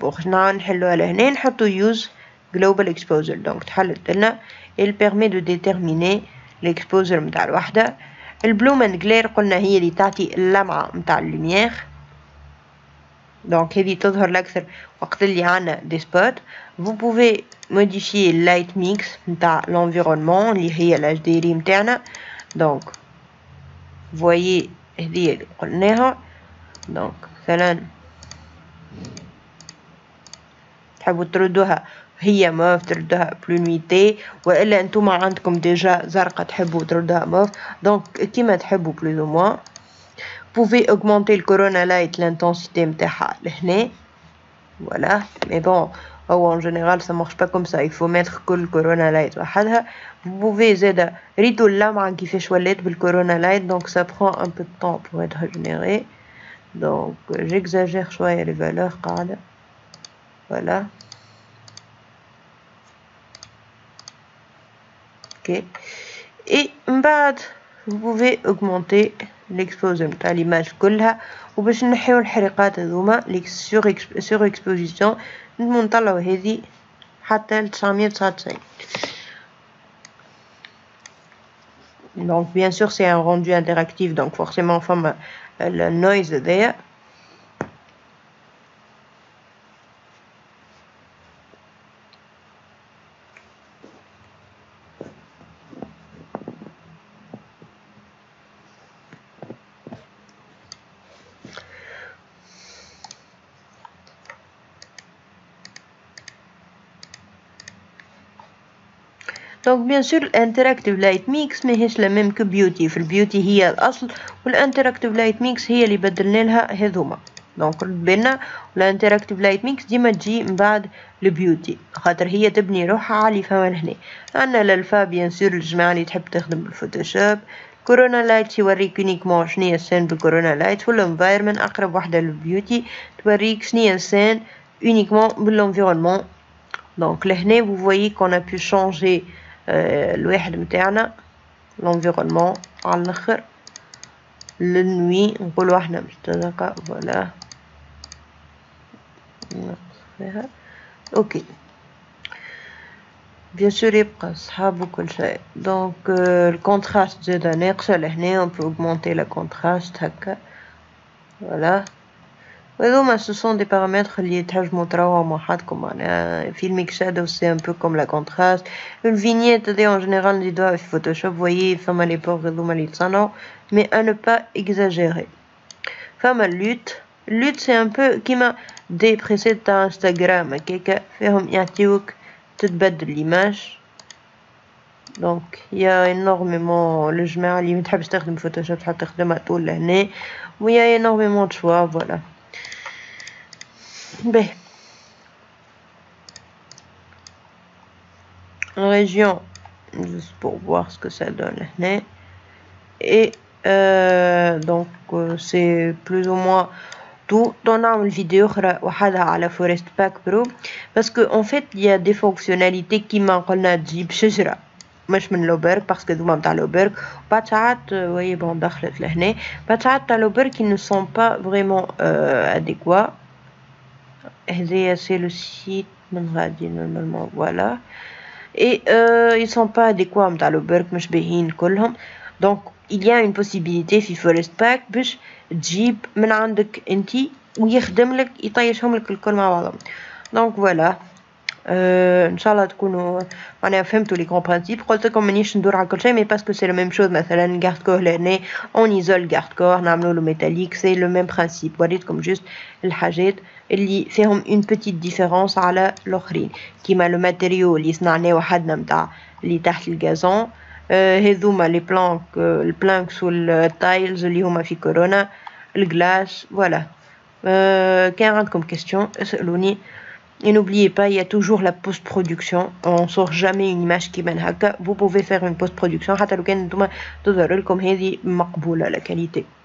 باش نحلوها لهنا نحطو يوز global exposure. donc تحلت لنا il permet de déterminer l'exposure نتاع الوحدة. البلوم اند جلير قلنا هي اللي تعطي اللمعة نتاع اللوميير. donc هذه تظهر الأكثر وقت اللي عنا des spots. vous pouvez modifier light mix نتاع l'environnement اللي هي الHDRI نتاعنا. donc voyez هذه اللي قلناها. donc مثلا تحبوا تردوها هي موف تردوها بلونيتي والا انتوما عندكم ديجا زرقاء تحبوا تردوها موف. donc كيما تحبوا plus ou moins. vous pouvez augmenter le corona light l'intensité نتاعها لهنا. voilà mais bon en général ça marche pas comme ça. il faut mettre كل corona light وحدها. vous pouvez زادا ريتو اللمعة كيفاش ولات بالcorona light. donc ça prend un peu de temps pour être généré. donc j'exagère شوية les valeurs قاعدة. voilà. ok et بعد vous pouvez augmenter l'exposure نتاع l'image كلها وباش نحيو الحريقات هذوما لي sur exposition نطلعو هذه حتى 999. donc bien sûr c'est un rendu interactif donc forcément فما le noise هذايا. donc bien sûr الانتراكتيف لايت ميكس ماهيش لا ميم كو بيوتي. في البيوتي هي الاصل والانتراكتيف لايت ميكس هي اللي بدلنا لها هذوما. دونك رد بالنا الانتراكتيف لايت ميكس ديما تجي من بعد البيوتي خاطر هي تبني روحها على اللي فما هنا. عندنا الالفا بيان سور الجماعه اللي تحب تخدم بالفوتوشوب. كورونا لايت يوريك يونيكمون شنيا السين بالكورونا لايت. والانفايرمنت اقرب وحده للبيوتي توريك شنيا السين يونيكمون بالانفيرونمون. donc لهنا vous voyez qu'on a pu changer الواحد متاعنا l'environnement على الاخر. للنوي نقولوا احنا مشتركة فوالا نخفيها. اوكي بيان سور يبقى صحاب وكل شيء. دونك الكونتراست زادا ناقصة لهنا. on peut augmenter la contraste هكا فوالا. وهذوما ce sont des paramètres اللي تحجموا تراوها مع حدكم. معناها filmic shadow c'est un peu comme la contraste. الفينيت هذي en général نزيدوها في فوتوشوب. voyez فما لي بور هذوما اللي يتصنعوا mais à ne pas exagérer. فما lutte c'est un peu كيما دي بريسيت تاع انستغرام هكاكا فيهم يعطيوك تتبدل l'image. donc il y a énormément الجماعة اللي ما تحبش تخدم فوتوشوب تحب تخدمها طول لهنا و il y a énormément de choix voilà. باهي région, juste pour voir ce que ça donne. Et donc c'est plus ou moins tout. On a une vidéo à la Forest Pack Pro parce que en fait il y a des fonctionnalités qui m'ont dit بشجرة مش من لوبرك parce que دوما متاع لوبرك بعد ساعات وي بون دخلت لهنا بعد ساعات تاع لوبرك qui ne sont pas vraiment adéquats. هذايا c'est le site من غادي normalement voilà. Et ils sont pas adéquats متاع لوبرك مش باهيين كلهم. Donc il y a une possibilité في فورست باك باش تجيب من عندك انتي ويخدم لك يطيشهم لك الكل مع بعضهم. Donc voilà. ان شاء الله تكونوا معناها فهمتوا لي كون برانسيب. قلت لكم مانيش ندور على كل شيء مي باسكو سي لو ميم شوز. مثلا كارت كور لهنا اون ايزول كارت كور نعملوا له ميتاليك سي لو ميم برانسيب. وريتكم جوست الحاجات اللي فيهم اون بيتيت ديفيرونس على الاخرين كيما لو ماتيريو اللي صنعناه وحدنا نتاع اللي تحت الغازون. هذوما لي بلانك البلانكس والتايلز اللي هما في كورونا الجلاس فوالا. كان عندكم كيستيون اسالوني. Et n'oubliez pas, il y a toujours la post-production. On sort jamais une image qui mène haka. Vous pouvez faire une post-production. حتى لو كان نتوما تظهر لكم هذه مقبولة la qualité.